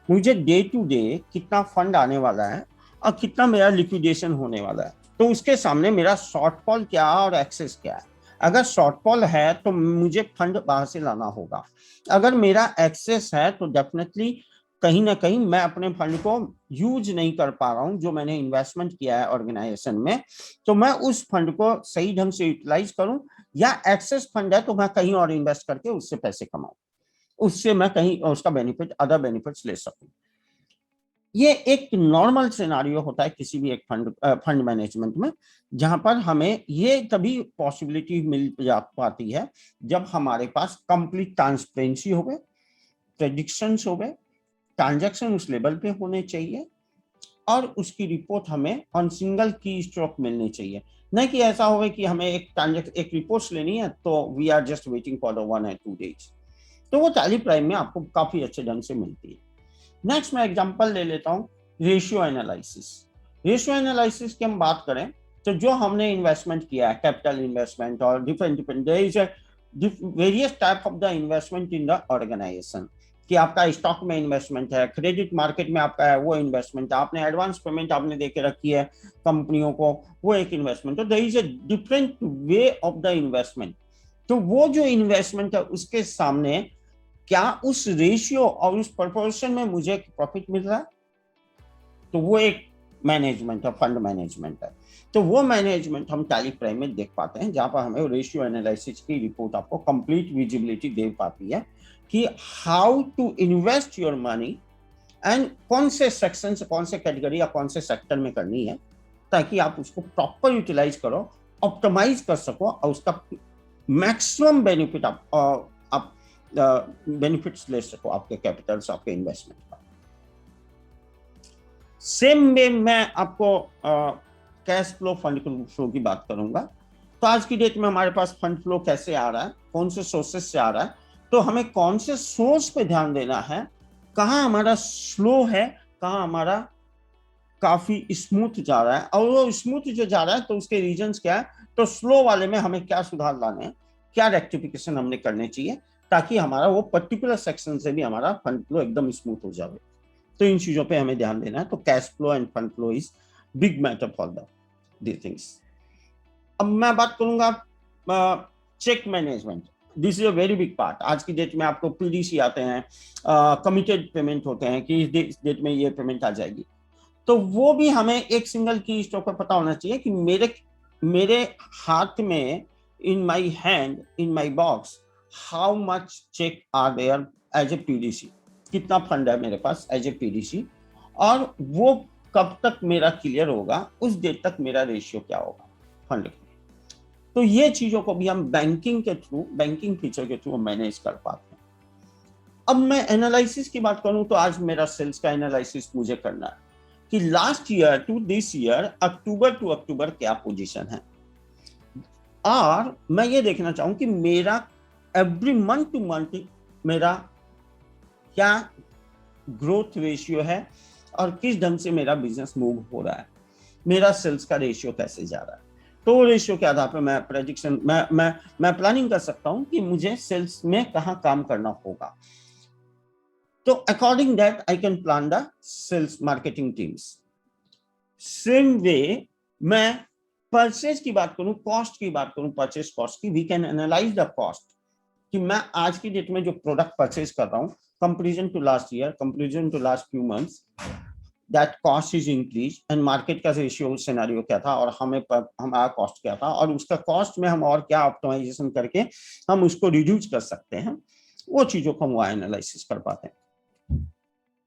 मुझे डे टू डे कितना फंड आने वाला है और कितना मेरा लिक्विडेशन होने वाला है. तो उसके सामने मेरा शॉर्टफॉल क्या है और एक्सेस क्या है. अगर शॉर्टफॉल है तो मुझे फंड बाहर से लाना होगा, अगर मेरा एक्सेस है तो डेफिनेटली कहीं ना कहीं मैं अपने फंड को यूज नहीं कर पा रहा हूं जो मैंने इन्वेस्टमेंट किया है ऑर्गेनाइजेशन में, तो मैं उस फंड को सही ढंग से यूटिलाइज करूं, या एक्सेस फंड है तो मैं कहीं और इन्वेस्ट करके उससे पैसे कमाऊं, उससे मैं कहीं उसका बेनिफिट, अदर बेनिफिट्स ले सकूं. ये एक नॉर्मल सिनेरियो होता है किसी भी एक फंड मैनेजमेंट में, जहां पर हमें ये तभी पॉसिबिलिटी मिल जा पाती है जब हमारे पास कंप्लीट ट्रांसपेरेंसी हो गए, प्रेडिक्शंस हो गए, ट्रांजैक्शन उस लेवल पे होने चाहिए और उसकी रिपोर्ट हमें ऑन सिंगल की स्ट्रोक मिलनी चाहिए. नहीं कि ऐसा होगा कि हमें एक रिपोर्ट लेनी है तो we are just waiting for the 1 or 2 days. तो वो टैली प्राइम में आपको काफी अच्छे ढंग से मिलती है. नेक्स्ट मैं एग्जांपल ले लेता हूँ रेशियो एनालिसिस। रेशियो एनालिसिस की हम बात करें तो जो हमने इन्वेस्टमेंट किया है, कैपिटल इन्वेस्टमेंट और different various type of the investment in the organisation, कि आपका स्टॉक में इन्वेस्टमेंट है, क्रेडिट मार्केट में आपका है वो इन्वेस्टमेंट, आपने एडवांस पेमेंट आपने देके रखी है कंपनियों को, वो एक इन्वेस्टमेंट। तो there is a different way of the investment. तो वो जो इन्वेस्टमेंट है उसके सामने क्या उस रेशियो और उस प्रोपोर्शन में मुझे प्रॉफिट मिल रहा है, तो वो एक मैनेजमेंट है, फंड मैनेजमेंट है। तो वो मैनेजमेंट हम टैली प्राइम में देख पाते हैं, जहां पर हमें रेशियो एनालिसिस की रिपोर्ट आपको कंप्लीट विजिबिलिटी दे पाती है कि how to invest your money and कौन से सेक्शन से, कौन से कैटेगरी या कौन से सेक्टर में करनी है, ताकि आप उसको प्रॉपर यूटिलाइज करो, ऑप्टिमाइज कर सको और उसका मैक्सिमम बेनिफिट आप बेनिफिट्स ले सको आपके कैपिटल्स, आपके इन्वेस्टमेंट का। सेम वे मैं आपको कैश फ्लो, फंड फ्लो की बात करूंगा। तो आज की डेट में हमारे पास फंड फ्लो कैसे आ रहा है, कौन से सोर्सेस से आ रहा है, तो हमें कौन से सोर्स पे ध्यान देना है, कहाँ हमारा स्लो है, कहाँ हमारा काफी स्मूथ जा रहा है, और वो स्मूथ जो जा रहा है तो उसके रीजंस क्या है, तो स्लो वाले में हमें क्या सुधार लाने हैं, क्या रेक्टिफिकेशन हमने करने चाहिए, ताकि हमारा वो पर्टिकुलर सेक्शन से भी हमारा फंड फ्लो एकदम स्मूथ हो जाए। तो इन चीजों पे हमें ध्यान देना है। तो cash flow and fund flow is big matter for these things. अब मैं बात करूंगा check management. This is a very big part. आज की डेट में आपको पीडीसी आते हैं, कमिटेड पेमेंट होते हैं कि इस डेट में ये पेमेंट आ जाएगी। तो वो भी हमें एक सिंगल की स्टॉक पर पता होना चाहिए कि मेरे हाथ में, in my hand, in my box, how much cheque are there as a PDC, कितना फंड है मेरे पास एज ए पीडीसी, और वो कब तक मेरा क्लियर होगा, उस डेट तक मेरा रेशियो क्या होगा फंड का। तो ये चीजों को भी हम बैंकिंग के थ्रू, बैंकिंग फीचर के थ्रू मैनेज कर पाते हैं। अब मैं एनालिसिस की बात करूं तो आज मेरा सेल्स का एनालिसिस मुझे करना है कि last year to this year, October to October क्या पोजीशन है, और मैं ये देखना चाहूं कि मेरा एवरी मंथ टू मंथ मेरा क्या ग्रोथ रेशियो है और किस ढंग से मेरा बिजनेस मूव हो रहा है, मेरा सेल्स का रेशियो कैसे जा रहा है। तो रेशियो के आधार पर मैं प्रेडिक्शन, मैं प्लानिंग कर सकता हूं कि मुझे सेल्स में कहां काम करना होगा। तो according that I can plan the sales marketing teams. Same way मैं परचेज की बात करूं, कॉस्ट की बात करूं, परचेज कॉस्ट की, we can analyse the cost कि मैं आज की डेट में जो प्रोडक्ट परचेज कर रहा हूं, comparison to last year, comparison to last few months, that cost is increase and market का रेशियो सिनेरियो क्या था और हमारा कॉस्ट क्या था, और उसका कॉस्ट में हम और क्या ऑप्टिमाइजेशन करके हम उसको रिड्यूस कर सकते हैं, वो चीजों को हम एनालिसिस कर पाते हैं।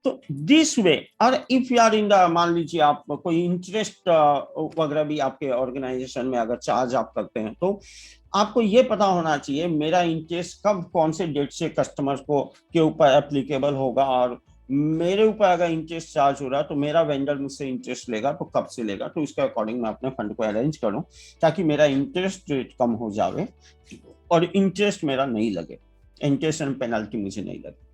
तो दिस वे, और if you are in the, मान लीजिए आप कोई इंटरेस्ट वगैरह भी आपके ऑर्गेनाइजेशन में अगर चार्ज आप करते हैं, तो आपको ये पता होना चाहिए मेरा इंटरेस्ट कब, कौन से डेट से कस्टमर को के ऊपर एप्लीकेबल होगा, और मेरे ऊपर अगर इंटरेस्ट चार्ज हो रहा है तो मेरा वेंडर मुझसे इंटरेस्ट लेगा तो कब से लेगा, तो इसके अकॉर्डिंग मैं अपने फंड को अरेंज करूं ताकि मेरा इंटरेस्ट रेट कम हो जाए और इंटरेस्ट मेरा नहीं लगे, इंटरेस्ट एंड पेनल्टी मुझे नहीं लगे।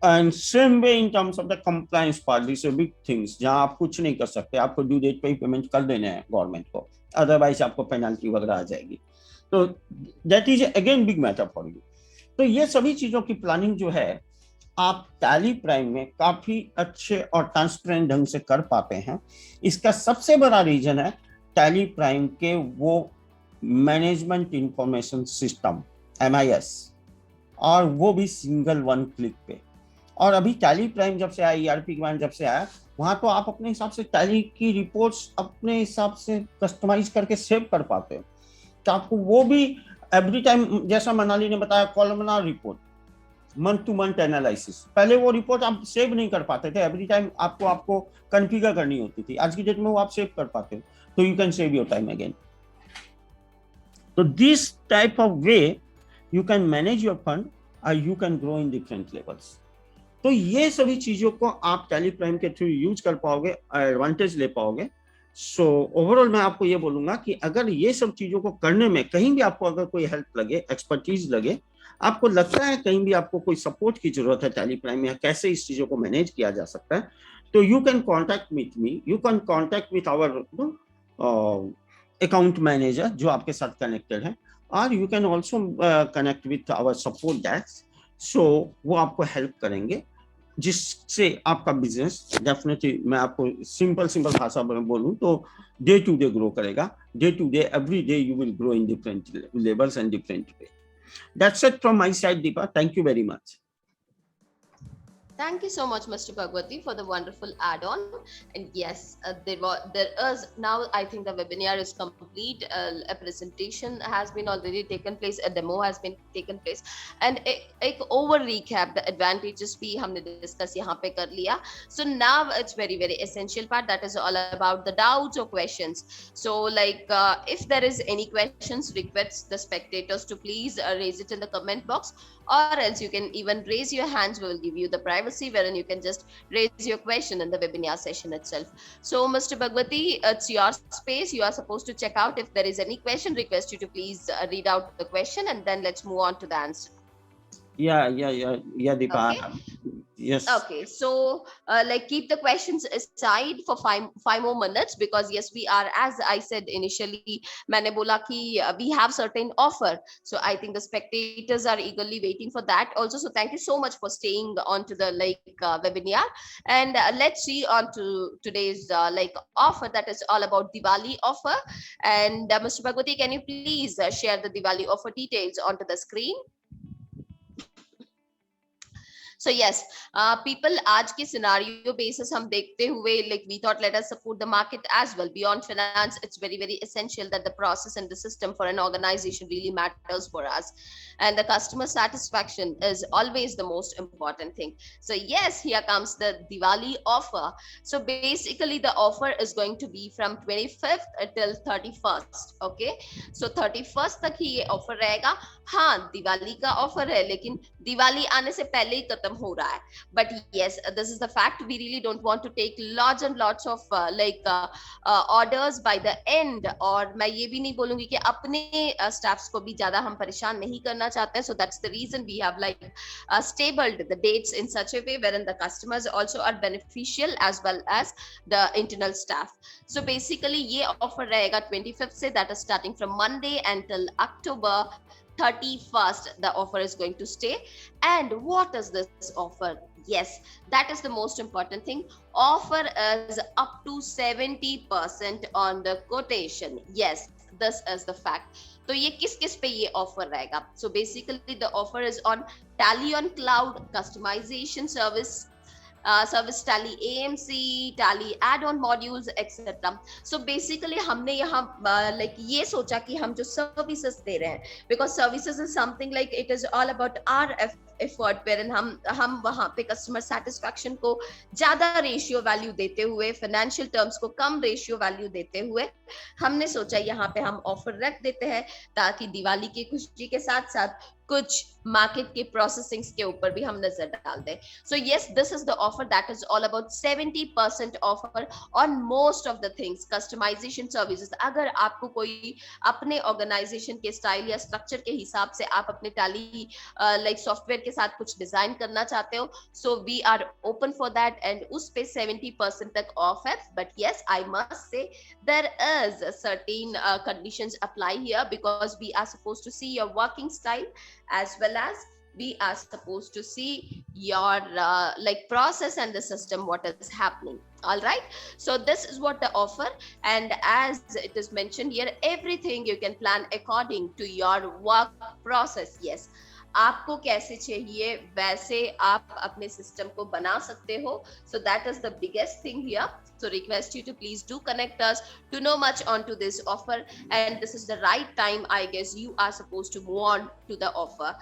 And same way in terms of the compliance part, this big things, जहां आप कुछ नहीं कर सकते, आपको ड्यू डेट पे ही पेमेंट कर देने हैं गवर्नमेंट को, अदरवाइज आपको पेनल्टी वगैरह आ जाएगी। तो that is again big matter for you. तो ये सभी चीजों की प्लानिंग जो है आप टैली प्राइम में काफी अच्छे और ट्रांसपेरेंट ढंग से कर पाते हैं। इसका सबसे बड़ा रीजन है टैली प्राइम के वो मैनेजमेंट इंफॉर्मेशन सिस्टम MIS, और वो भी सिंगल वन क्लिक पे। और अभी टैली प्राइम जब से आया, ERP ज्ञान जब से आया, वहां तो आप अपने हिसाब से टैली की रिपोर्ट्स अपने हिसाब से कस्टमाइज करके सेव कर पाते हो। तो आपको वो भी एवरी टाइम, जैसा मनाली ने बताया, columnar report, month two month analysis, पहले वो रिपोर्ट आप सेव नहीं कर पाते थे, एवरी टाइम आपको कॉन्फ़िगर करनी होती थी। आज की डेट में वो आप सेव कर पाते हो, तो you can save your time again. तो this type of way you can manage your fund और you can grow in different levels. तो ये सभी चीजों को आप टैली प्राइम के थ्रू यूज कर पाओगे, एडवांटेज ले पाओगे। सो ओवरऑल मैं आपको ये बोलूंगा कि अगर ये सब चीजों को करने में कहीं भी आपको अगर कोई हेल्प लगे, एक्सपर्टीज लगे, आपको लगता है कहीं भी आपको कोई सपोर्ट की जरूरत है टैली प्राइम या कैसे इस चीजों को मैनेज किया जा सकता है, तो you can contact with me, you can contact with our account manager जो आपके साथ कनेक्टेड है, और you can also connect with our support desk. So वो आपको हेल्प करेंगे, जिससे आपका बिजनेस डेफिनेटली, मैं आपको सिंपल भाषा में बोलूं तो डे टू डे ग्रो करेगा। Day to day, every day you will grow in different levels and different way. That's it from my side, Deepa. Thank you very much. Thank you so much, Mr. Bhagwati, for the wonderful add-on. And yes, there is now. I think the webinar is complete. A presentation has been already taken place. A demo has been taken place, and एक over recap the advantages भी हमने discuss यहाँ पे कर लिया. So now it's very essential part, that is all about the doubts or questions. So like if there is any questions, request the spectators to please raise it in the comment box, or else you can even raise your hands. We will give you the privacy wherein you can just raise your question in the webinar session itself. So Mr. Bhagwati, it's your space. You are supposed to check out if there is any question. Request you to please read out the question, and then let's move on to the answer. Yeah, Deepa. Okay. Yes. Okay, so like keep the questions aside for five more minutes, because yes, we are, as I said initially, मैंने बोला कि we have certain offer. So I think the spectators are eagerly waiting for that also. So thank you so much for staying on to the webinar, and let's see on to today's offer, that is all about Diwali offer. And Mr. Bhagwati, can you please share the Diwali offer details onto the screen? So yes, people, आज के scenario basis हम देखते हुए, like we thought, let us support the market as well. Beyond finance, it's very essential that the process and the system for an organization really matters for us, and the customer satisfaction is always the most important thing. So yes, here comes the Diwali offer. So basically the offer is going to be from 25th till 31st. Okay, so 31st तक ही ये offer रहेगा. हाँ, दिवाली का offer है, लेकिन दिवाली आने से पहले ही खत्म हो रहा है. But yes, this is the fact. We really don't want to take lots and lots of orders by the end. और मैं ये भी नहीं बोलूंगी कि अपने स्टाफ्स को भी ज्यादा हम परेशान नहीं करना चाहते हैं. So that's the reason we have stabled the dates in such a way wherein the customers also are beneficial as well as the internal staff. So basically ये ऑफर रहेगा 25th से, that is starting from Monday until October 31st. The offer is going to stay. And what is this offer? Yes, that is the most important thing. Offer is up to 70% on the quotation. Yes, this is the fact. तो ये किस पे ये offer रहेगा? So basically the offer is on Tally on Cloud, customization service, service Tally AMC, Tally add-on modules, etc. So basically हमने यहाँ ये सोचा कि हम जो services दे रहे हैं, because services is something like it is all about our effort, wherein हम वहाँ पे customer satisfaction को ज्यादा ratio value देते हुए, financial terms को कम ratio value देते हुए, हमने सोचा यहाँ पे हम offer रख देते हैं, ताकि दिवाली की खुशी के साथ साथ कुछ मार्केट के प्रोसेसिंग्स के ऊपर भी हम नजर डाल दें. So yes, this is the offer that is all about 70% offer on most of the things. Customization services, अगर आपको कोई अपने ऑर्गेनाइजेशन के स्टाइल या स्ट्रक्चर के हिसाब से आप अपने टैली सॉफ्टवेयर के साथ कुछ डिजाइन करना चाहते हो, so we are open for that, and उस पे 70% तक ऑफ है. But yes, I must say there is certain conditions apply here, because we are supposed to see your working style as well as we are supposed to see your process and the system, what is happening. All right, so this is what the offer, and as it is mentioned here, everything you can plan according to your work process. Yes, आपको कैसे चाहिए वैसे आप अपने system को बना सकते हो. So that is the biggest thing here. So request you to please do connect us to know much onto this offer, and this is the right time, I guess. You are supposed to move on to the offer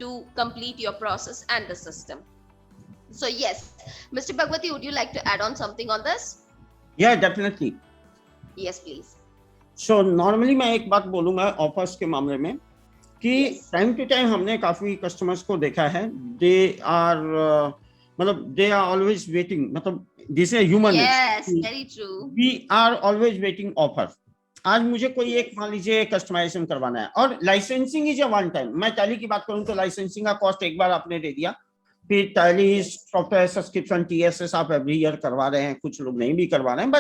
to complete your process and the system. So yes, Mr. Bhagwati, would you like to add on something on this? Yeah, definitely. Yes, please. So normally मैं एक बात बोलूंगा offers के मामले में कि time to time हमने काफी कस्टमर्स को देखा है, दे आर ऑलवेज वेटिंग, मतलब this is human. Yes, very true. We are always waiting offer. आज मुझे कोई एक मान लीजिए कस्टमाइजेशन करवाना है और licensing is a one time. मैं टैली की बात करूं तो लाइसेंसिंग का कॉस्ट एक बार आपने दे दिया, फिर टैली सॉफ्टवेयर सब्सक्रिप्शन TSS आप एवरी ईयर करवा रहे हैं, कुछ लोग नहीं भी करवा रहे हैं,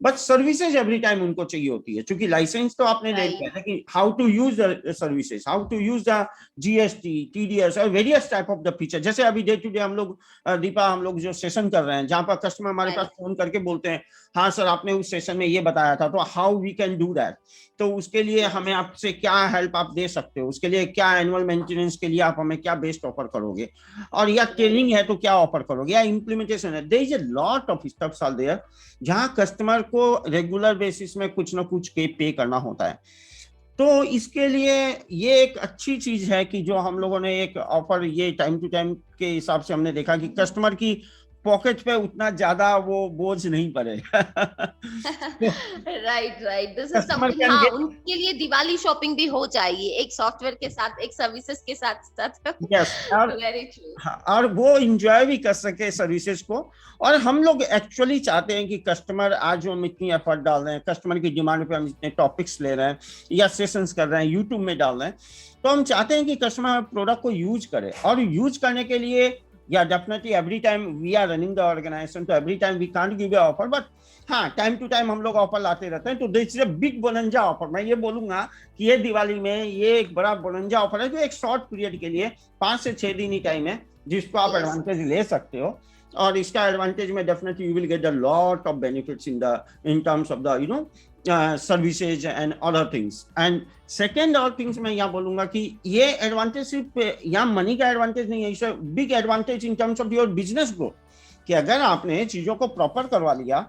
बट सर्विसेज एवरी टाइम उनको चाहिए होती है। क्योंकि लाइसेंस तो आपने ले लिया, लेकिन how to use the services, how to use the GST, TDS और various type of the feature. जैसे अभी डे टू डे हम लोग दीपा, हम लोग जो सेशन कर रहे हैं जहां पर कस्टमर हमारे पास फोन करके बोलते हैं हाँ सर आपने उस सेशन में ये बताया था, तो how we can do that, तो उसके लिए हमें आपसे क्या हेल्प आप दे सकते हो, उसके लिए क्या एनुअल मेंटेनेंस के लिए आप हमें क्या बेस्ट ऑफर करोगे, और या ट्रेनिंग है तो क्या ऑफर करोगे, या इम्प्लीमेंटेशन है। There is a lot of steps are there जहां कस्टमर को रेगुलर बेसिस में कुछ ना कुछ पे करना होता है। तो इसके लिए ये एक अच्छी चीज है कि जो हम लोगों ने एक ऑफर ये टाइम टू टाइम के हिसाब से हमने देखा कि कस्टमर की पॉकेट पे उतना ज्यादा वो बोझ नहीं पड़ेगा। Right, this is customer something. Can हाँ, गेट, उनके लिए दिवाली शॉपिंग भी हो जाएगी एक सॉफ्टवेयर के साथ, एक सर्विसेज के साथ साथ। यस, और वेरी ट्रू। हाँ, और वो इंजॉय भी कर सके सर्विसेज को। और हम लोग एक्चुअली चाहते हैं कि कस्टमर, आज हम इतनी एफर्ट डाल रहे हैं, कस्टमर की डिमांड पे हम इतने टॉपिक्स ले रहे हैं या सेशंस कर रहे हैं, यूट्यूब में डाल रहे हैं, तो हम चाहते हैं कि कस्टमर प्रोडक्ट को यूज करे। और यूज करने के लिए या definitely every time we are running the organization, तो every time we can't give a offer, but हाँ टाइम टू टाइम हम लोग ऑफर लाते रहते हैं। तो this is a big bonanza offer. मैं ये बोलूंगा कि ये दिवाली में ये एक बड़ा बोनंजा ऑफर है जो एक शॉर्ट पीरियड के लिए 5 से 6 दिन ही टाइम है जिसको आप एडवांटेज ले सकते हो। और इसका एडवांटेज में definitely you will get a lot of benefits in terms of the services and other things. And second और थिंग्स मैं यहाँ बोलूंगा कि ये एडवांटेज सिर्फ यहाँ मनी का एडवांटेज नहीं है, it's a big advantage in terms of your business growth. कि अगर आपने चीजों को प्रॉपर करवा लिया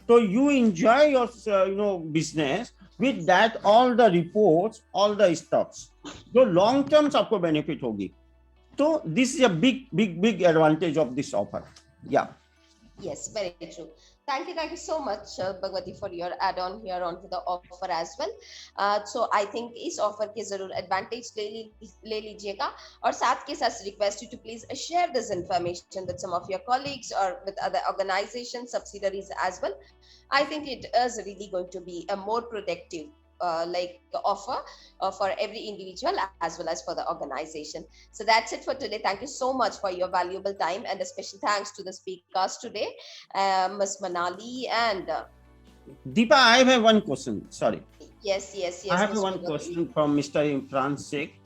तो you enjoy your business with that, all the reports, all the stuffs, जो long terms आपको benefit होगी। तो this is a big advantage of this offer. Yeah. Yes, very true. Thank you so much, Bhagwati, for your add-on here onto the offer as well. So I think इस offer के जरूर advantage ले लीजिएगा, और साथ के साथ request you to please share this information with some of your colleagues or with other organizations, subsidiaries as well. I think it is really going to be a more productive offer for every individual as well as for the organization. So that's it for today. Thank you so much for your valuable time, and a special thanks to the speakers today, Ms. Manali and Deepa, I have one question. Sorry. Yes. I have one question from Mr. Imran Sheikh.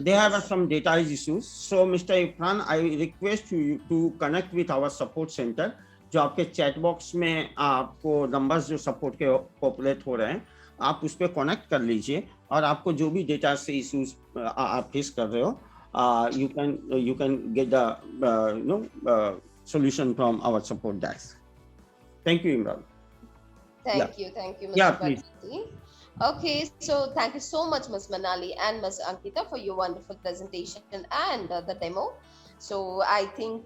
They have some data issues. So Mr. Imran, I request you to connect with our support center. जो आपके chat box में आपको numbers जो support के populate हो रहे हैं, आप उस पर कनेक्ट कर लीजिए, और आपको जो भी डेटा से इश्यूज आप फेस कर रहे हो, you can get the solution from our support desk. Thank you, Imran. Thank you, Mr. Yeah, please. Bhagwati. Okay, so thank you so much, Ms. Manali and Ms. Ankita, for your wonderful presentation and the demo. So I think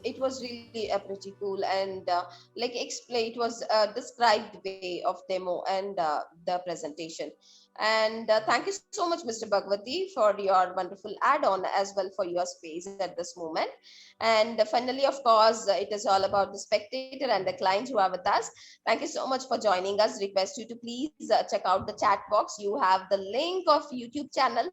it was really pretty cool, and it was a described way of demo and the presentation. And thank you so much, Mr. Bhagwati, for your wonderful add-on as well for your space at this moment. And finally, of course, it is all about the spectator and the clients who are with us. Thank you so much for joining us. Request you to please check out the chat box. You have the link of YouTube channel.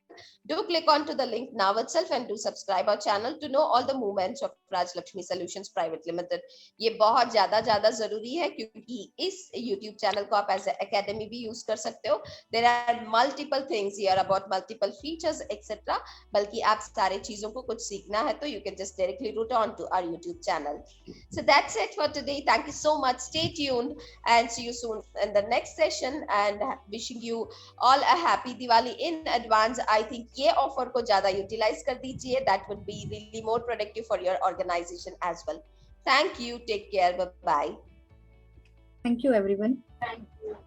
Do click onto the link now itself and do subscribe our channel to know all the movements of Raj Lakshmi Solutions Private Limited. ये बहुत ज़्यादा ज़रूरी है, क्योंकि इस YouTube channel को आप as an academy भी use कर सकते हो. There are multiple things here about multiple features, etc. बल्कि आप सारे चीजों को कुछ सीखना है तो you can just directly route on to our YouTube channel. So that's it for today. Thank you so much. Stay tuned and see you soon in the next session, and wishing you all a happy Diwali in advance. I think ये offer को ज़्यादा utilize कर दीजिए. That would be really more productive for your organization as well. Thank you. Take care. Bye bye. Thank you, everyone. Thank you.